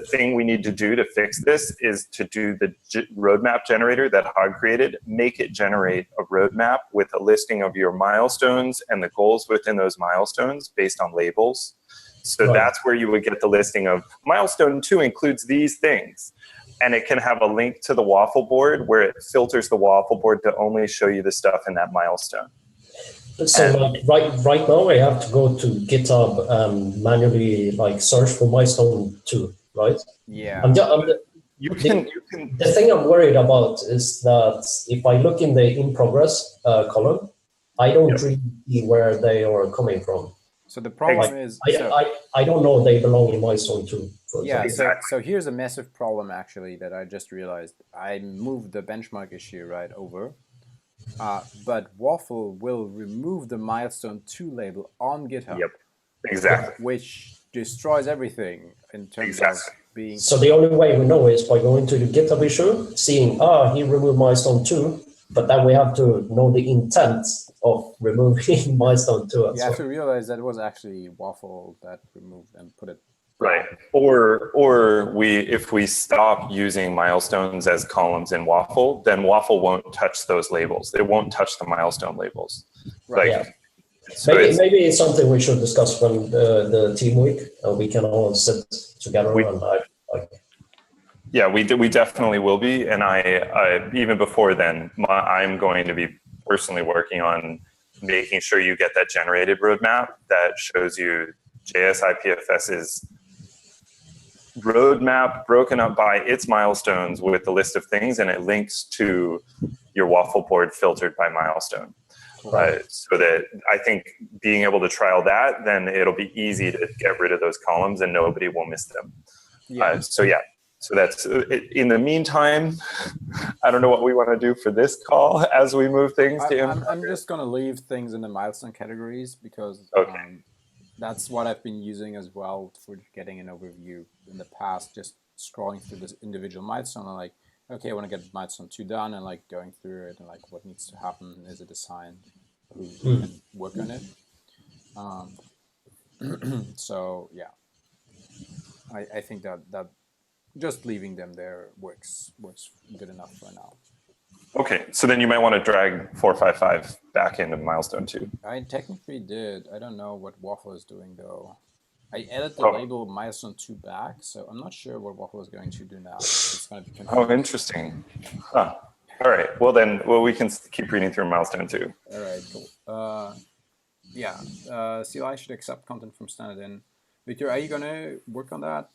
thing we need to do to fix this is to do the roadmap generator that Hog created, make it generate a roadmap with a listing of your milestones and the goals within those milestones based on labels. So that's where you would get the listing of milestone 2 includes these things. And it can have a link to the waffle board where it filters the waffle board to only show you the stuff in that milestone. So right now I have to go to GitHub and manually search for milestone 2, right? Yeah. The thing I'm worried about is that if I look in the in progress column, I don't really see where they are coming from. So the problem is I don't know they belong in milestone 2. Yeah. So here's a massive problem actually that I just realized. I moved the benchmark issue right over. But Waffle will remove the milestone 2 label on GitHub. Yep, exactly. Which destroys everything in terms of being... So the only way we know is by going to the GitHub issue, seeing, he removed milestone 2, but then we have to know the intent of removing milestone 2. You have to realize that it was actually Waffle that removed and put it. Right. Or if we stop using milestones as columns in Waffle, then Waffle won't touch those labels. It won't touch the milestone labels. Right. So maybe it's something we should discuss when the team week. We can all sit together Yeah, we definitely will be. And I even before then, I'm going to be personally working on making sure you get that generated roadmap that shows you JS IPFS's roadmap broken up by its milestones with the list of things, and it links to your waffle board filtered by milestone. So that I think being able to trial that, then it'll be easy to get rid of those columns and nobody will miss them. So that's in the meantime. I don't know what we want to do for this call as we move things to I'm just going to leave things in the milestone categories because that's what I've been using as well for getting an overview in the past, just scrolling through this individual milestone and like, okay, I want to get milestone 2 done and like going through it and like what needs to happen, is it assigned, who can work on it. So yeah, I think that just leaving them there works good enough for now. Okay, so then you might want to drag 455 back into milestone 2. I technically did. I don't know what Waffle is doing though. I added the label milestone 2 back, so I'm not sure what Waffle is going to do now. It's going to be confusing. Oh, interesting. Huh. All right. Well, we can keep reading through milestone 2. All right, cool. CLI should accept content from standard in. Victor, are you going to work on that?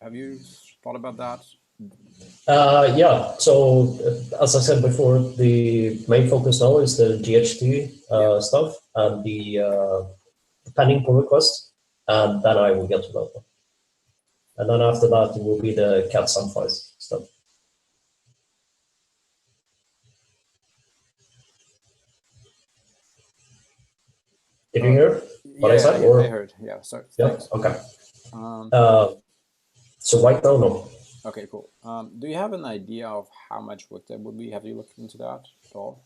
Have you thought about that? So as I said before, the main focus now is the GHT stuff and the pending pull request, and then I will get to that one. And then after that, it will be the cat files stuff. Did you hear what I said? I heard. Yeah, sorry. Yeah, okay. So right now, no. Okay, cool. Do you have an idea of how much work that would be? Have you looked into that at all?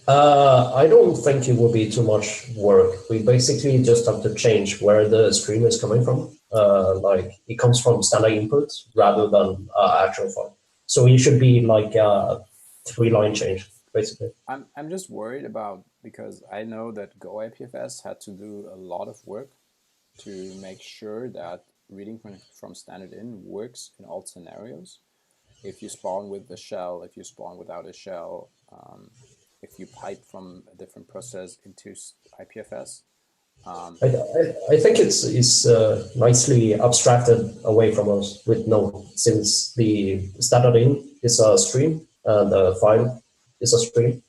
I don't think it will be too much work. We basically just have to change where the stream is coming from. Like it comes from standard input rather than actual file. So it should be like a 3-line change, basically. I'm just worried about, because I know that Go IPFS had to do a lot of work to make sure that reading from standard in works in all scenarios. If you spawn with the shell, if you spawn without a shell, if you pipe from a different process into IPFS. I think it's nicely abstracted away from us with Node, since the standard in is a stream and the file is a stream.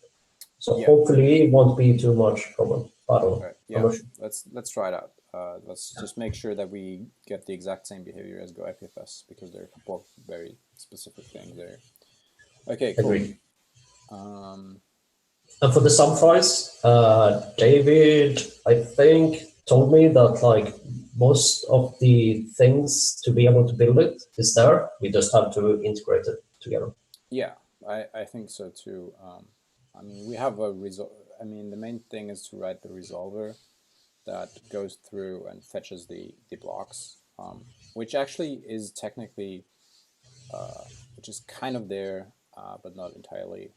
So hopefully it won't be too much problem. I don't know. Right. Yeah, let's try it out. let's just make sure that we get the exact same behavior as Go IPFS, because there are a couple of very specific things there. Okay, cool. Agreed. And for the sum files, David, I think, told me that like most of the things to be able to build it is there. We just have to integrate it together. Yeah, I think so too. I mean, we have a result. I mean, the main thing is to write the resolver that goes through and fetches the blocks, which actually is technically, which is kind of there, but not entirely,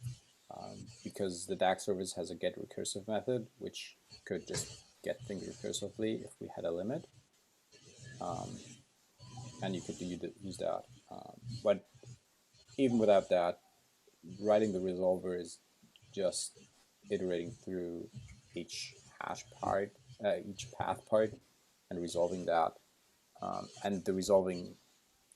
because the DAG service has a get recursive method, which could just get things recursively if we had a limit, and you could use that. But even without that, writing the resolver is just iterating through each hash part, each path part, and resolving that, and the resolving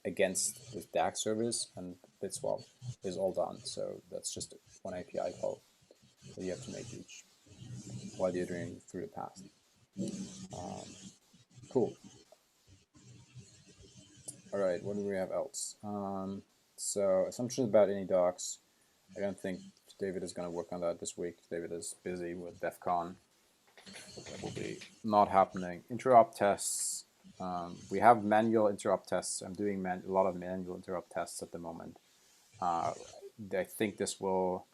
against this DAG service and bitswap is all done. So that's just one API call that you have to make each while you're iterating through the path. Cool. All right, what do we have else? So assumptions about any docs. I don't think David is going to work on that this week. David is busy with DEF CON. That will be not happening. Interrupt tests. We have manual interrupt tests. I'm doing a lot of manual interrupt tests at the moment. I think this will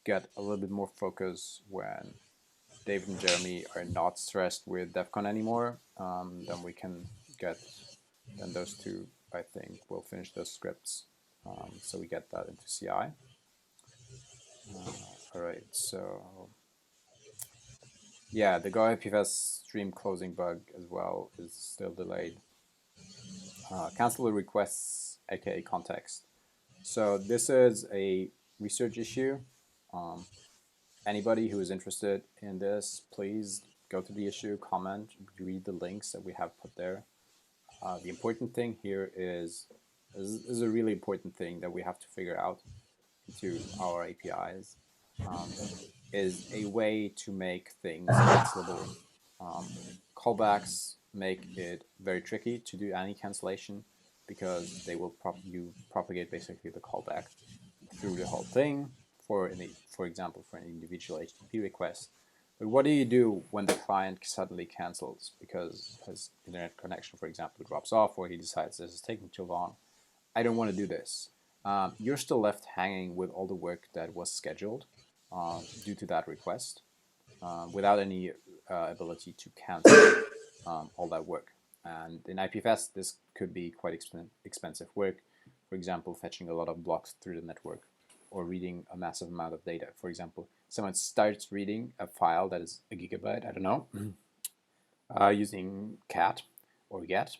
get a little bit more focus when David and Jeremy are not stressed with DEF CON anymore. Then we can get, then those two, I think, will finish those scripts. So we get that into CI. All right, so yeah, the Go IPFS stream closing bug as well is still delayed. Cancel the requests, aka context. So this is a research issue. Anybody who is interested in this, please go to the issue, comment, read the links that we have put there. The important thing here is a really important thing that we have to figure out into our APIs. Is a way to make things cancelable. Callbacks make it very tricky to do any cancellation because they will you propagate basically the callback through the whole thing for example, for an individual HTTP request. But what do you do when the client suddenly cancels because his internet connection, for example, drops off, or he decides this is taking too long? I don't want to do this. You're still left hanging with all the work that was scheduled due to that request, without any ability to cancel all that work. And in IPFS, this could be quite expensive work. For example, fetching a lot of blocks through the network, or reading a massive amount of data. For example, someone starts reading a file that is a gigabyte, I don't know, using cat or get,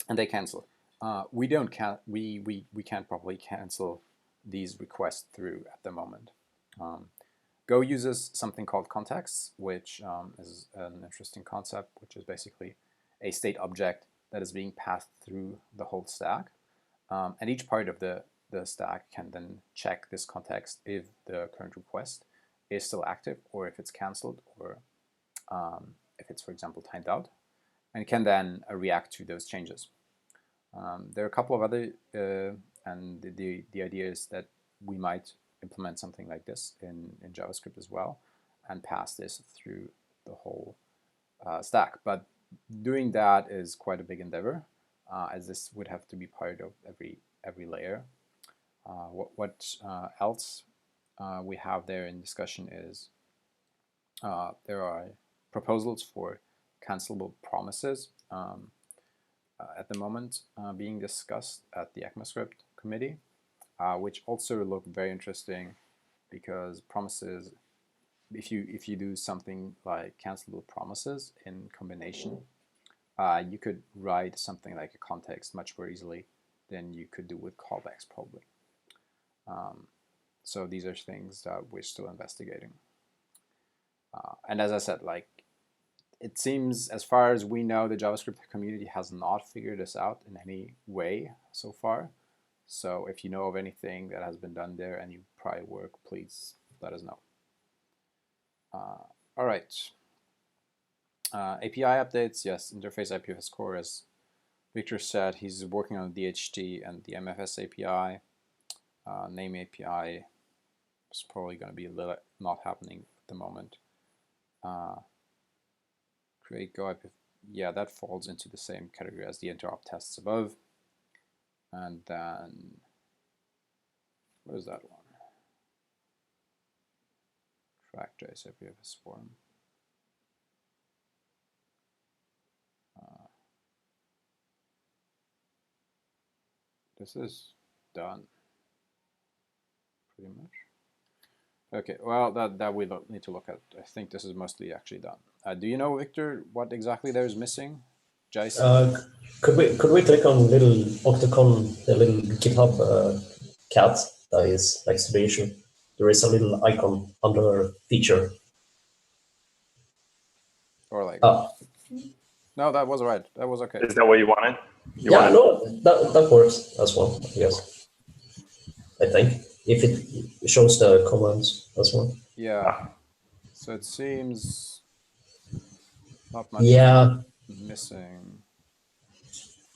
and they cancel. We can't properly cancel these requests through at the moment. Go uses something called contexts, which is an interesting concept, which is basically a state object that is being passed through the whole stack. And each part of the stack can then check this context if the current request is still active, or if it's canceled, or if it's, for example, timed out, and can then react to those changes. There are a couple of other, and the idea is that we might implement something like this in JavaScript as well, and pass this through the whole stack. But doing that is quite a big endeavor, as this would have to be part of every layer. What else we have there in discussion is there are proposals for cancelable promises at the moment being discussed at the ECMAScript committee, which also look very interesting, because promises, if you do something like cancelable promises in combination, you could write something like a context much more easily than you could do with callbacks probably. So these are things that we're still investigating. And as I said, like, it seems, as far as we know, the JavaScript community has not figured this out in any way so far. So if you know of anything that has been done there, any prior work, please let us know. All right. API updates, yes. Interface IPFS core, as Victor said, he's working on DHT and the MFS API. Name API is probably going to be a little not happening at the moment. Create Go IPFS, yeah, that falls into the same category as the interop tests above. And then, what is that one? Track JS IPFS form. This is done, pretty much. Okay, well, that we need to look at. I think this is mostly actually done. Do you know, Victor, what exactly there is missing? Jason? Could we click on little Octocon, the little GitHub cat that is next to the issue? There is a little icon under feature. Or like, no, that was right. That was okay. Is that what you wanted? No, that works as well, I guess. I think if it shows the commands as well. Yeah. So it seems not much missing.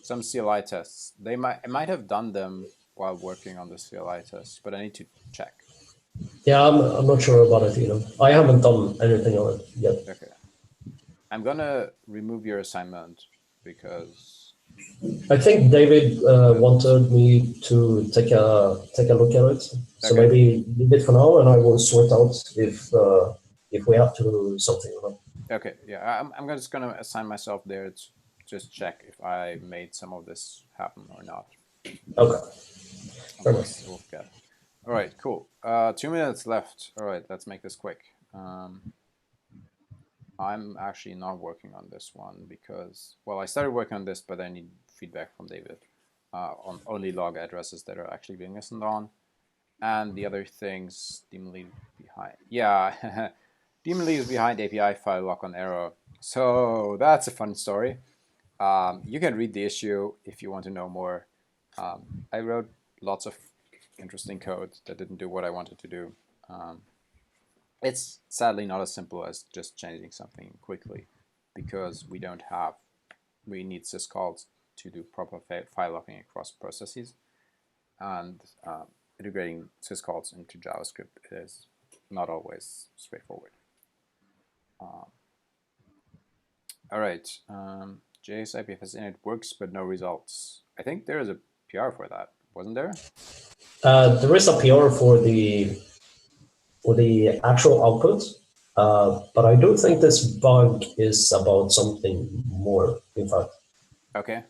Some CLI tests. I might have done them while working on the CLI tests, but I need to check. Yeah, I'm not sure about it either. I haven't done anything on it yet. Okay. I'm gonna remove your assignment because I think David wanted me to take a look at it. So maybe leave it for now, and I will sort out if we have to do something or not. Okay, yeah, I'm just gonna assign myself there to just check if I made some of this happen or not. Okay. We'll forget. All right, cool. 2 minutes left. All right, let's make this quick. I'm actually not working on this one because, well, I started working on this, but I need feedback from David on only log addresses that are actually being listened on. And the other things, daemon leave behind. Yeah, daemon leaves behind API file lock on error. So that's a fun story. You can read the issue if you want to know more. I wrote lots of interesting code that didn't do what I wanted to do. It's sadly not as simple as just changing something quickly because we need syscalls to do proper file locking across processes. And integrating syscalls into JavaScript is not always straightforward. All right, JS IPFS init works, but no results. I think there is a PR for that, wasn't there? There is a PR for the actual output, but I do think this bug is about something more, in fact. Okay.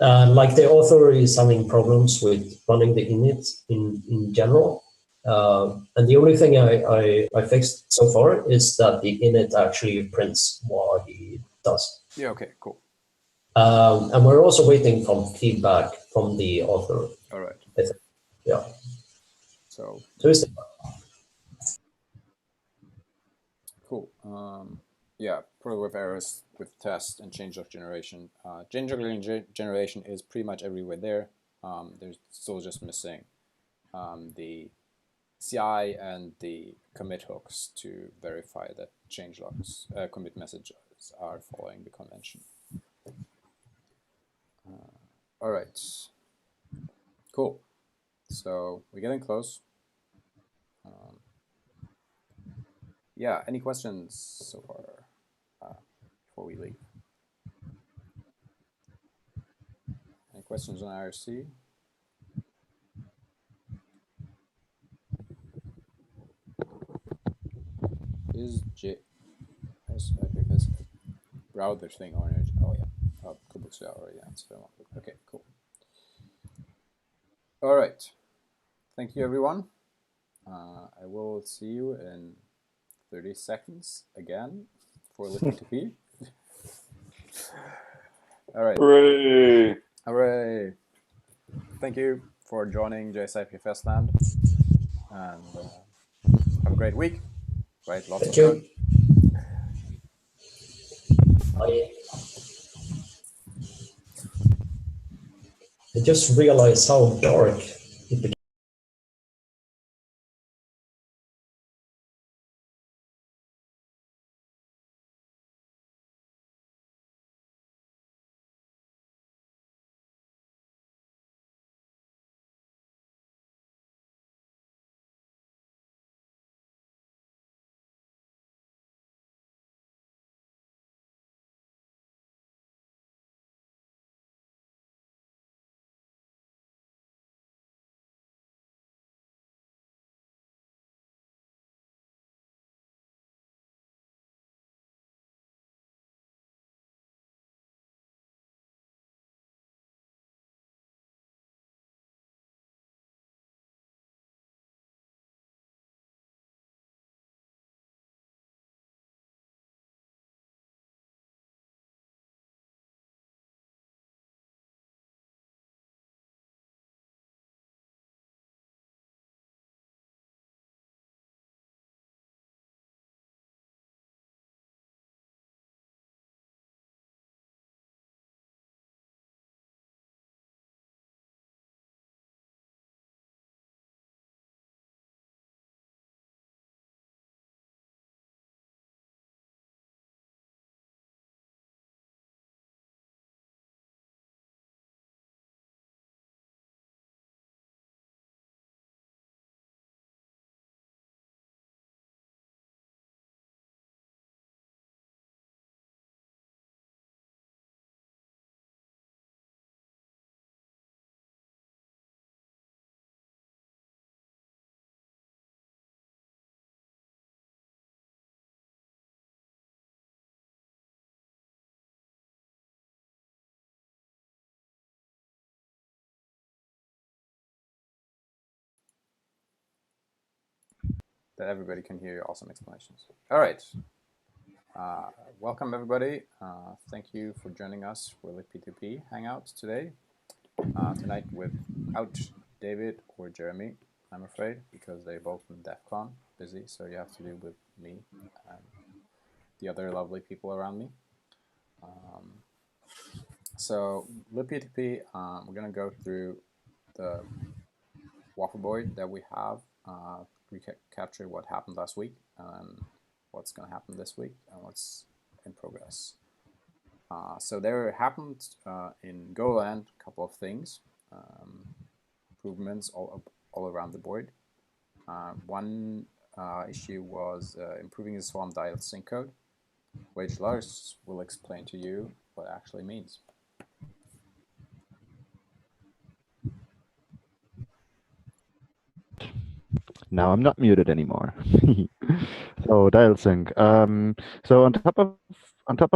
Like the author is having problems with running the init in general. And the only thing I fixed so far is that the init actually prints what he does. Yeah, okay, cool. And we're also waiting for feedback from the author. All right. I think. Yeah. So is cool. Yeah, probably with errors with test and changelog generation. Changelog generation is pretty much everywhere there. There's still just missing the CI and the commit hooks to verify that changelogs, commit messages are following the convention. All right, cool. So we're getting close. Yeah, any questions so far before we leave? Any questions on IRC? Is IPFS browser thing orange? Oh yeah. Oh, Kubux already answered. Okay, cool. All right. Thank you, everyone. I will see you in 30 seconds again for listening to P. All right. Hooray! Hooray! Thank you for joining JSIPFS Land, and have a great week. Right, lots of code. I just realized how dark it became. that everybody can hear your awesome explanations. All right. Welcome, everybody. Thank you for joining us for LibP2P Hangouts today. Tonight without David or Jeremy, I'm afraid, because they're both in DEF CON, busy, so you have to do with me and the other lovely people around me. So LibP2P, we're going to go through the waffle board that we have, recapture what happened last week, and what's going to happen this week, and what's in progress. So there happened in Goland a couple of things, improvements all around the board. One issue was improving the Swarm dial sync code, which Lars will explain to you what it actually means. Now I'm not muted anymore. So dial sync. So on top of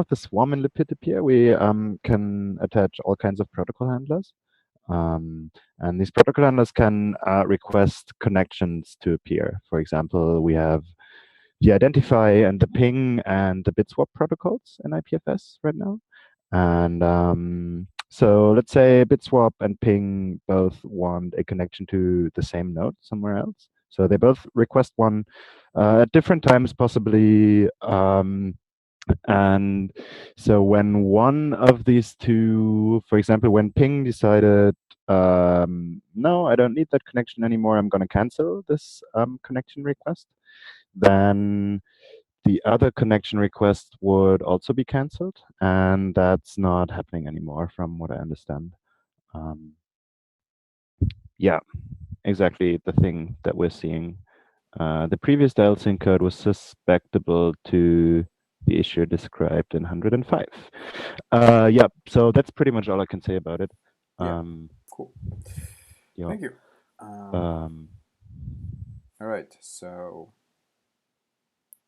the swarm in libp2p, we can attach all kinds of protocol handlers. And these protocol handlers can request connections to appear. For example, we have the identify and the ping and the bit swap protocols in IPFS right now. And so let's say bit swap and ping both want a connection to the same node somewhere else. So they both request one at different times, possibly. And so when one of these two, for example, when ping decided, no, I don't need that connection anymore, I'm going to cancel this connection request, then the other connection request would also be canceled. And that's not happening anymore from what I understand. Yeah, exactly the thing that we're seeing. The previous dial sync code was susceptible to the issue described in 105. Yeah, so that's pretty much all I can say about it. Cool. Yeah. Thank you. All right, so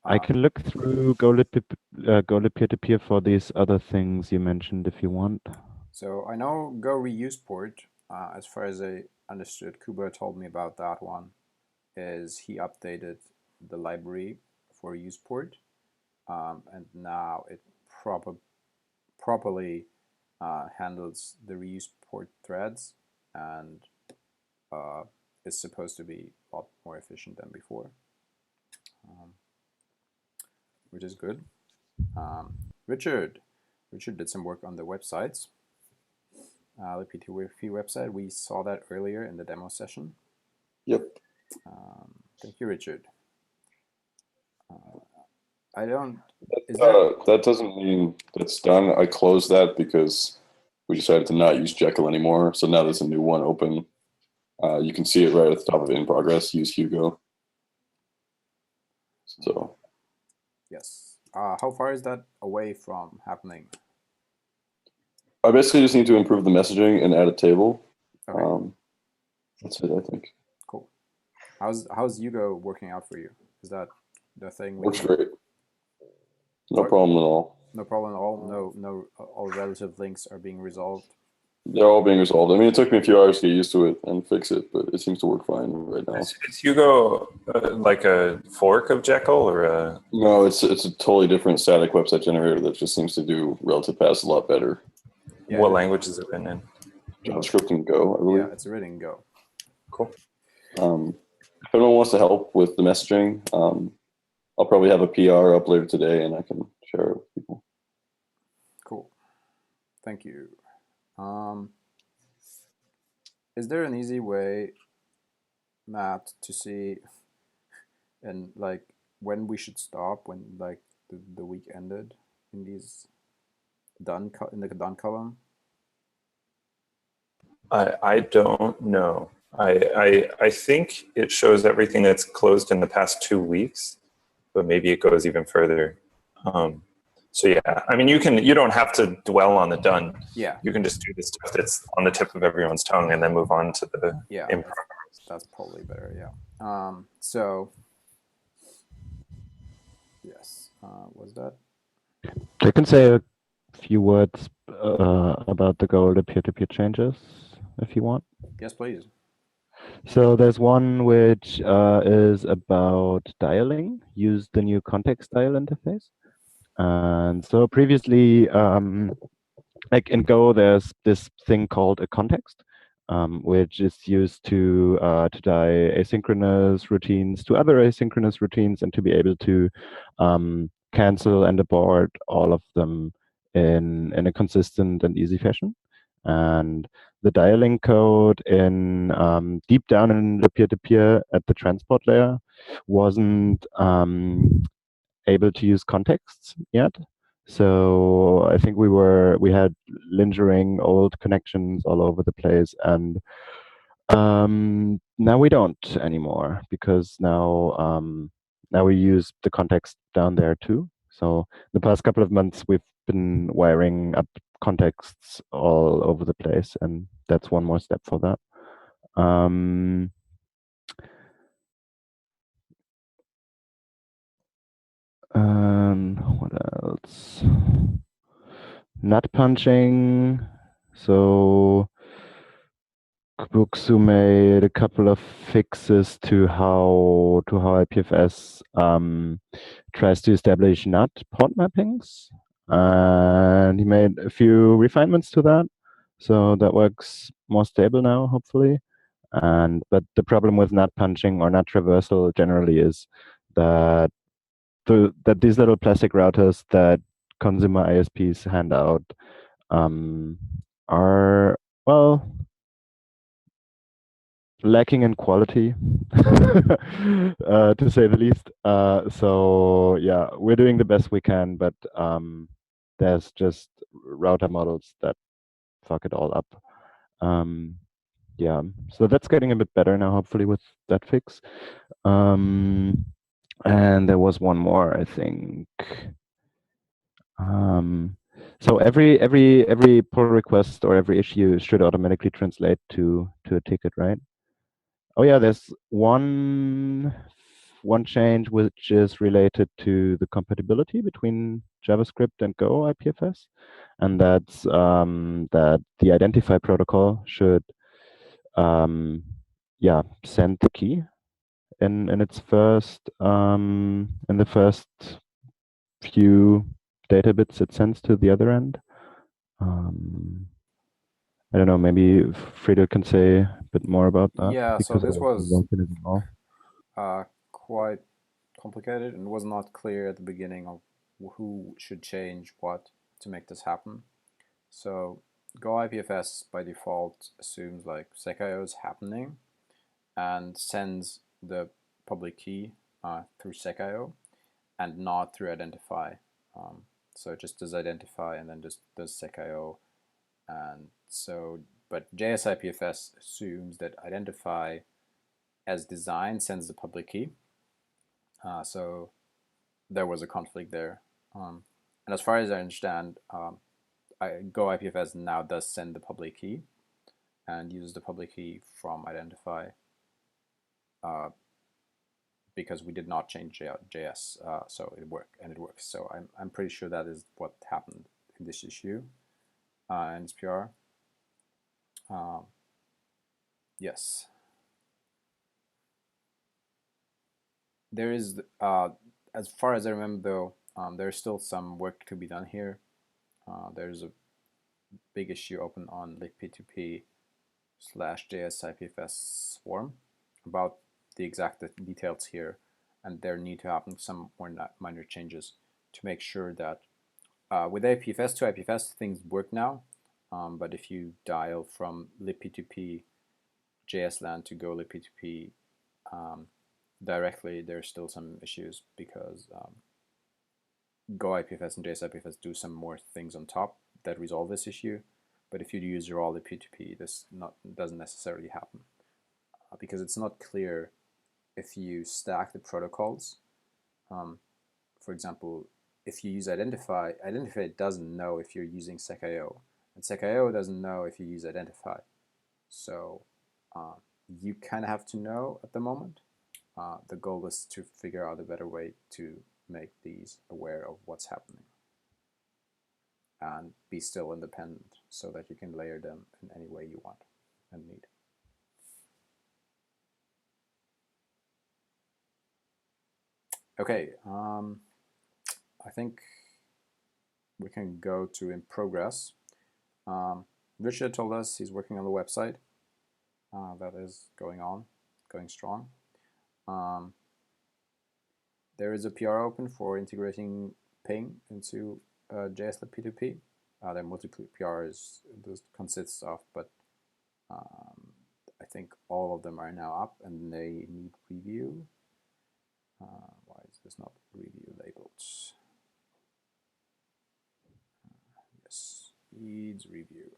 I can look through GoLib peer-to-peer for these other things you mentioned if you want. So I know Go reuse port, as far as I understood, Kuba told me about that one, is he updated the library for use port, and now it properly handles the reuse port threads and is supposed to be a lot more efficient than before, which is good. Richard did some work on the websites. The P2P website, we saw that earlier in the demo session. Yep. Thank you, Richard. I don't. That doesn't mean that's done. I closed that because we decided to not use Jekyll anymore. So now there's a new one open. You can see it right at the top of in progress. Use Hugo. So. Yes. How far is that away from happening? I basically just need to improve the messaging and add a table. Okay. That's it, I think. Cool. How's Hugo working out for you? Is that the thing? Works great. No problem at all. No problem at all. No. All relative links are being resolved. They're all being resolved. I mean, it took me a few hours to get used to it and fix it, but it seems to work fine right now. Is Hugo like a fork of Jekyll or a? No, it's a totally different static website generator that just seems to do relative paths a lot better. Yeah, what language has it been in? JavaScript and Go, I believe. Yeah, it's written in Go. Cool. If anyone wants to help with the messaging, I'll probably have a PR up later today and I can share it with people. Cool. Thank you. Is there an easy way, Matt, to see and like when we should stop, when like the week ended in these in the done column? I don't know. I think it shows everything that's closed in the past 2 weeks, but maybe it goes even further. So yeah, I mean, you don't have to dwell on the done. Yeah. You can just do the stuff that's on the tip of everyone's tongue and then move on to the in progress. That's probably better. Yeah. So yes, was that? I can say a few words about the Go peer-to-peer changes if you want. Yes, please. So there's one which is about dialing. Use the new context dial interface. And so previously, like in Go, there's this thing called a context, which is used to tie asynchronous routines to other asynchronous routines, and to be able to cancel and abort all of them in a consistent and easy fashion. And the dialing code in deep down in the peer-to-peer at the transport layer wasn't able to use contexts yet. So I think we had lingering old connections all over the place, and now we don't anymore, because now we use the context down there too. So the past couple of months we've been wiring up contexts all over the place, and that's one more step for that. What else? Nut punching. So Kubuksu made a couple of fixes to how IPFS tries to establish nut port mappings, and he made a few refinements to that, so that works more stable now, hopefully. But the problem with nut punching or nut traversal generally is that these little plastic routers that consumer ISPs hand out are, well, lacking in quality, to say the least. So yeah, we're doing the best we can, but there's just router models that fuck it all up. Yeah, so that's getting a bit better now, hopefully, with that fix. And there was one more, I think. So every pull request or every issue should automatically translate to a ticket, right? Oh yeah, there's one change which is related to the compatibility between JavaScript and Go IPFS, and that's that the identify protocol should yeah, send the key in its first in the first few data bits it sends to the other end. I don't know, maybe Frida can say a bit more about that. Yeah, so this was all. quite complicated, and was not clear at the beginning of who should change what to make this happen. So Go IPFS by default assumes like SecIO is happening and sends the public key through SecIO and not through identify. So it just does identify and then just does SecIO. And so, but JS-IPFS assumes that identify as designed sends the public key. So there was a conflict there. And as far as I understand, Go IPFS now does send the public key and uses the public key from identify because we did not change JS, so it worked and it works. So I'm pretty sure that is what happened in this issue in this PR. Yes. There is, as far as I remember though, there's still some work to be done here. There's a big issue open on libp2p/JS-IPFS swarm about the exact details here, and there need to happen some more minor changes to make sure that with IPFS to IPFS things work now, but if you dial from libp2p JSLAN to go libp2p directly, there's still some issues because Go IPFS and JS IPFS do some more things on top that resolve this issue. But if you use raw libp2p, this doesn't necessarily happen because it's not clear if you stack the protocols. For example, if you use identify doesn't know if you're using SecIO, and SecIO doesn't know if you use identify. So you kind of have to know at the moment. The goal is to figure out a better way to make these aware of what's happening and be still independent so that you can layer them in any way you want and need. Okay, I think we can go to in progress. Richard told us he's working on the website. That is going strong. There is a PR open for integrating ping into JSLib P2P. There are multiple PRs this consists of, but I think all of them are now up and they need review. Why is this not review labeled? Yes, needs review.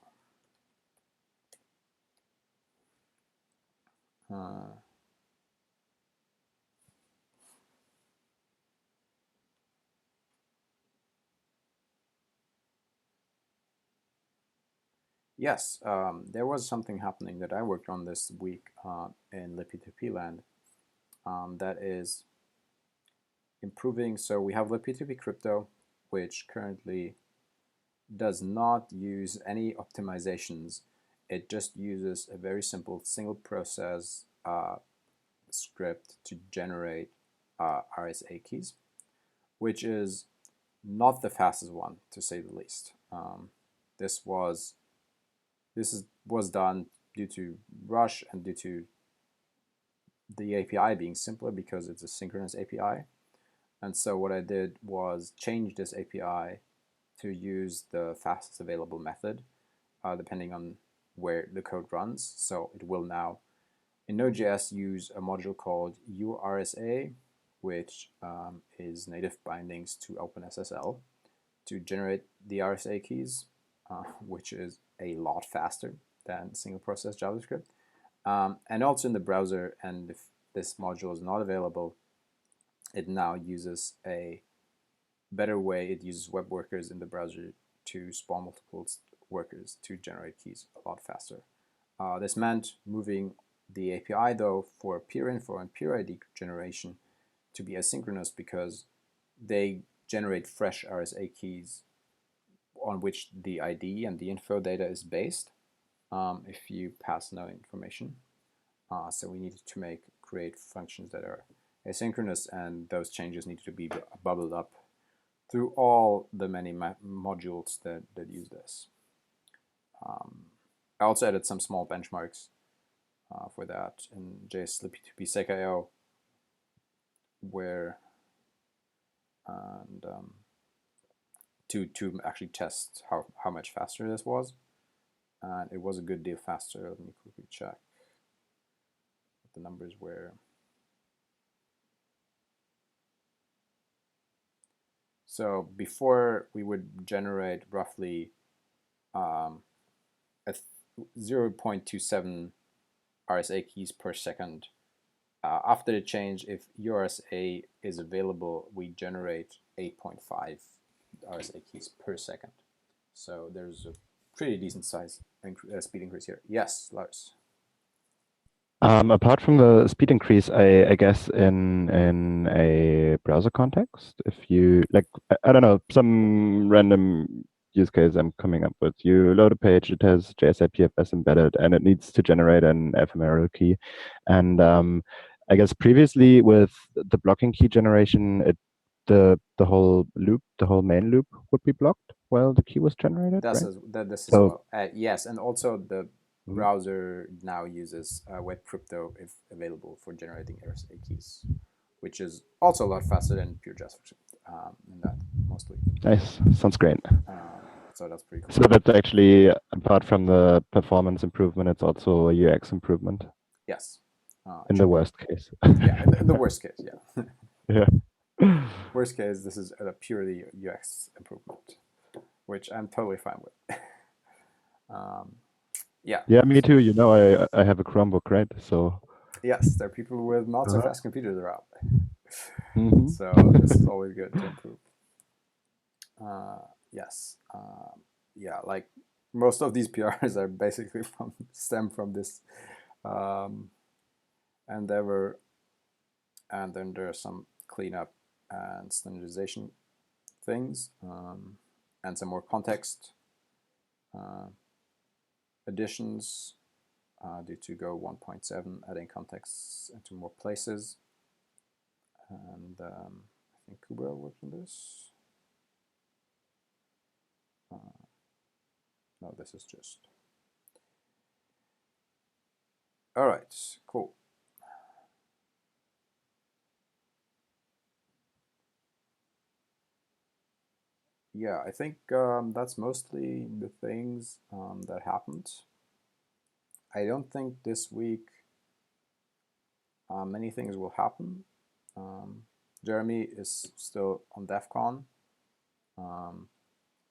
Yes, there was something happening that I worked on this week in libp2p land that is improving. So we have libp2p crypto, which currently does not use any optimizations. It just uses a very simple single process script to generate RSA keys, which is not the fastest one, to say the least. This was done due to Rush and due to the API being simpler because it's a synchronous API. And so what I did was change this API to use the fastest available method, depending on where the code runs. So it will now, in Node.js, use a module called URSA, which is native bindings to OpenSSL to generate the RSA keys, which is a lot faster than single process JavaScript. And also in the browser, and if this module is not available, it now uses a better way. It uses web workers in the browser to spawn multiple workers to generate keys a lot faster. This meant moving the API, though, for peer info and peer ID generation to be asynchronous because they generate fresh RSA keys on which the ID and the info data is based if you pass no information. So we needed to create functions that are asynchronous, and those changes needed to be bubbled up through all the many modules that use this. I also added some small benchmarks for that in JSLib P2P Sec.io, where and to actually test how much faster this was, and it was a good deal faster. Let me quickly check what the numbers were. So before we would generate roughly 0.27 RSA keys per second. After the change, if URSA is available, we generate 8.5 RSA keys per second. So there's a pretty decent size speed increase here. Yes, Lars. Apart from the speed increase, I guess in a browser context, if you like, I don't know, some random use case I'm coming up with, you load a page, it has JS IPFS embedded, and it needs to generate an ephemeral key. And I guess previously with the blocking key generation, the whole loop, the whole main loop would be blocked while the key was generated. This right? is well. Yes, and also the browser now uses web crypto if available for generating RSA keys, which is also a lot faster than pure JavaScript in that mostly. Nice, sounds great. So that's pretty cool. So that's actually, apart from the performance improvement, it's also a UX improvement. Yes. In the worst case. Yeah, in the worst case, yeah. Yeah. Worst case, this is a purely UX improvement, which I'm totally fine with. Yeah. Yeah, me too. You know, I have a Chromebook, right? So. Yes, there are people with not so fast computers around. Mm-hmm. So this is always good to improve. Yes. Yeah, like most of these PRs are basically stem from this endeavor, and then there are some cleanup and standardization things, and some more context additions due to Go 1.7, adding contexts into more places. And I think Kuba worked on this. No, this is just. All right, cool. Yeah, I think that's mostly the things that happened. I don't think this week many things will happen. Jeremy is still on DEF CON.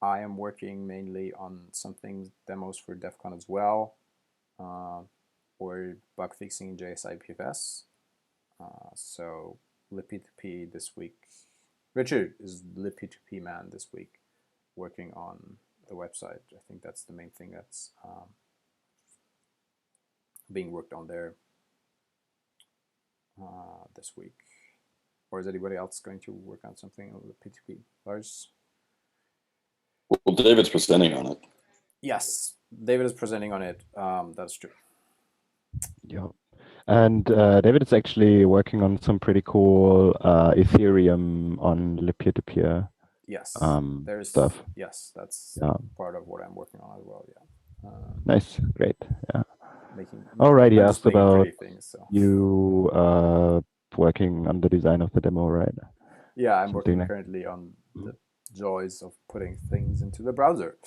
I am working mainly on some things, demos for DEF CON as well, or bug fixing in JS IPFS. So lip2p this week. Richard is lip2p man this week, working on the website. I think that's the main thing that's being worked on there this week. Or is anybody else going to work on something on lip2p? Lars? Well, David's presenting on it. Yes, David is presenting on it. That's true. Yeah. And David is actually working on some pretty cool Ethereum on the peer-to-peer Yes, there's stuff. Yes, that's part of what I'm working on as well. Yeah. Nice, great. Yeah. Making Alrighty, asked making about pretty things. So. you working on the design of the demo, right? Yeah, I'm Something working currently on the joys of putting things into the browser.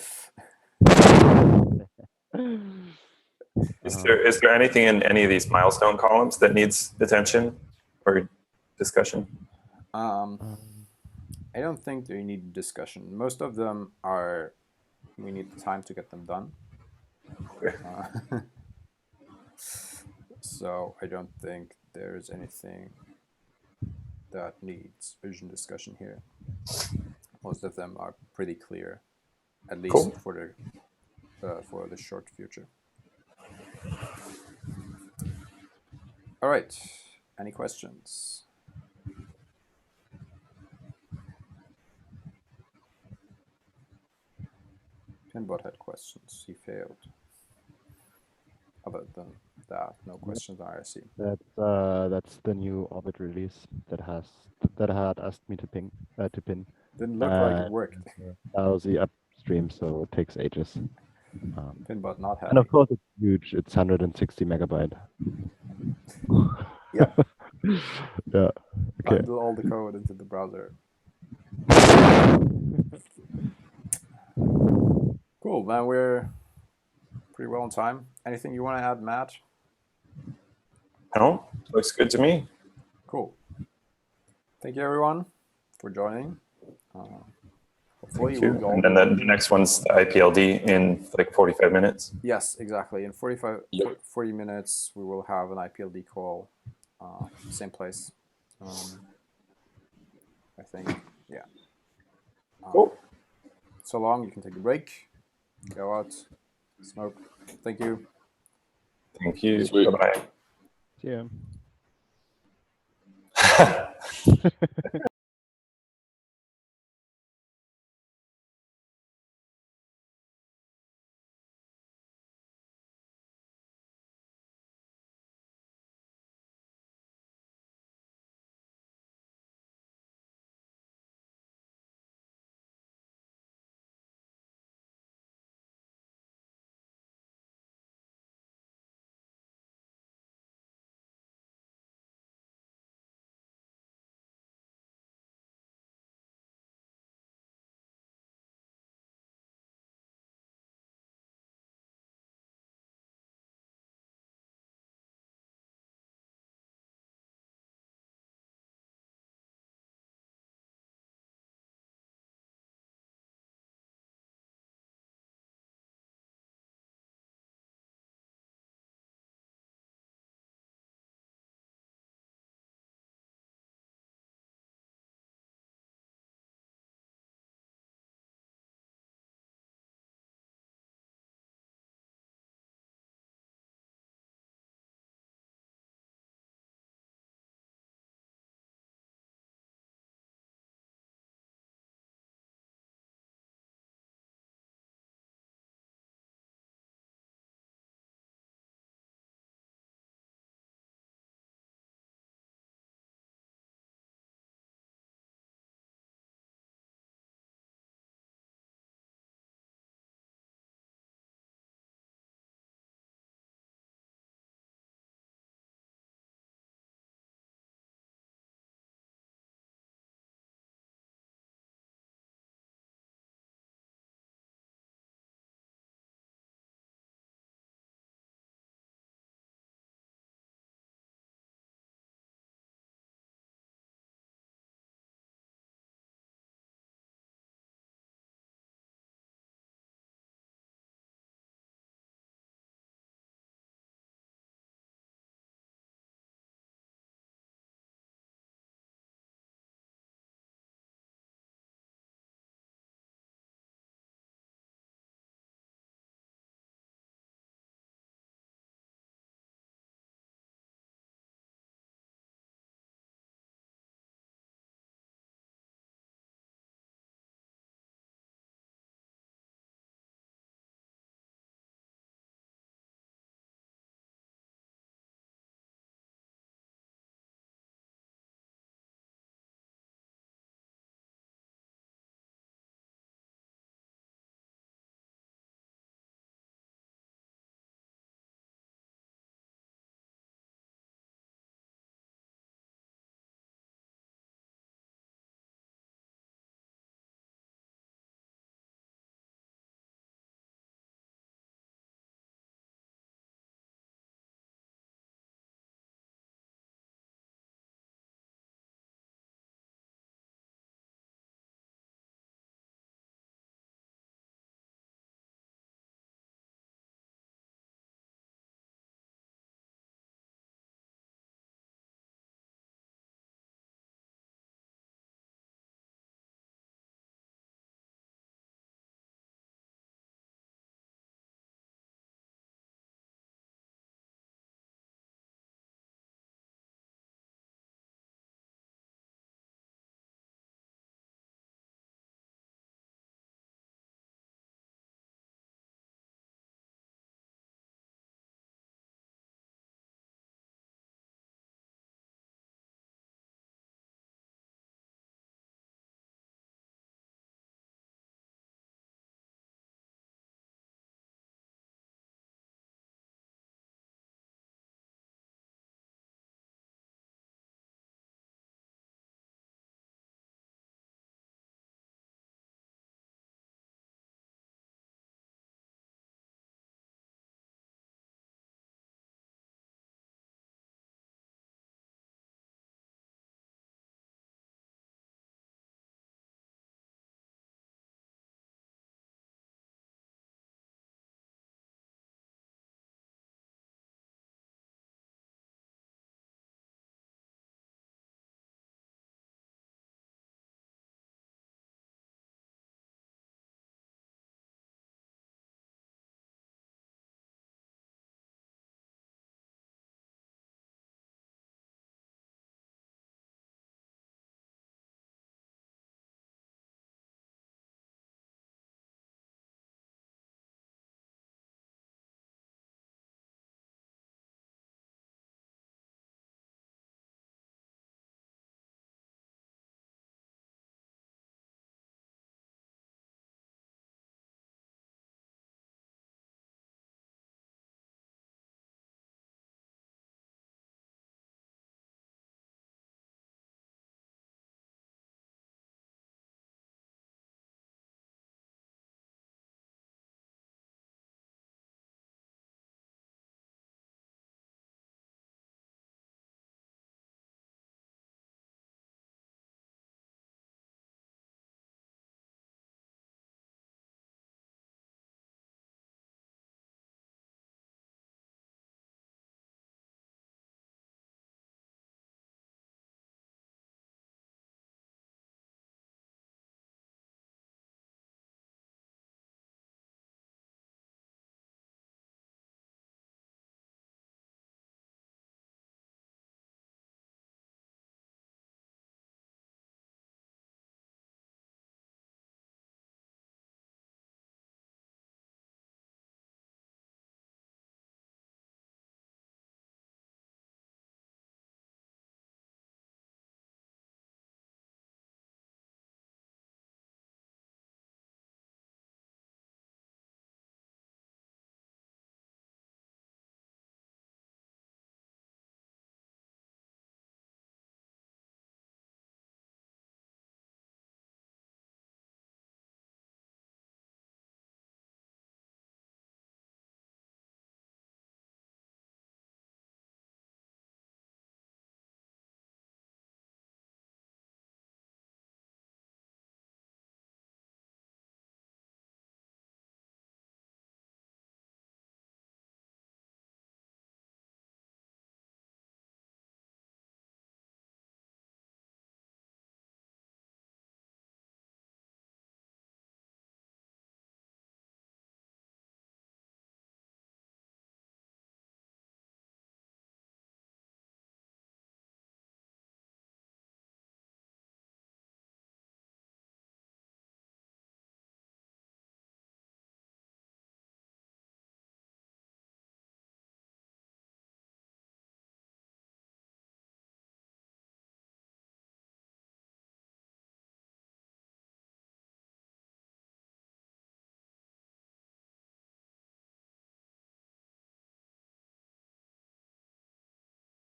Is there anything in any of these milestone columns that needs attention or discussion? I don't think they need discussion. Most of them are, we need time to get them done. So I don't think there's anything that needs vision discussion here. Most of them are pretty clear, at least Cool. for the short future. All right, any questions? Pinbot had questions, he failed. Other than that, no questions on IRC. That's the new Orbit release that had asked me to pin. Didn't look like it worked. Lousy upstream, so it takes ages. Pinbot not happy. And of course, it's huge. It's 160 megabyte. Yeah. Yeah. Okay. Bundle all the code into the browser. Cool, man. We're pretty well on time. Anything you want to add, Matt? No, looks good to me. Cool. Thank you, everyone, for joining. Hopefully Thank you. we'll And then the next one's the IPLD in like 45 minutes. Yes, exactly. In 40 minutes, we will have an IPLD call, same place. I think, yeah. Cool. So long, you can take a break, go out, smoke. Thank you. Thank you. Sweet. Bye-bye. See ya.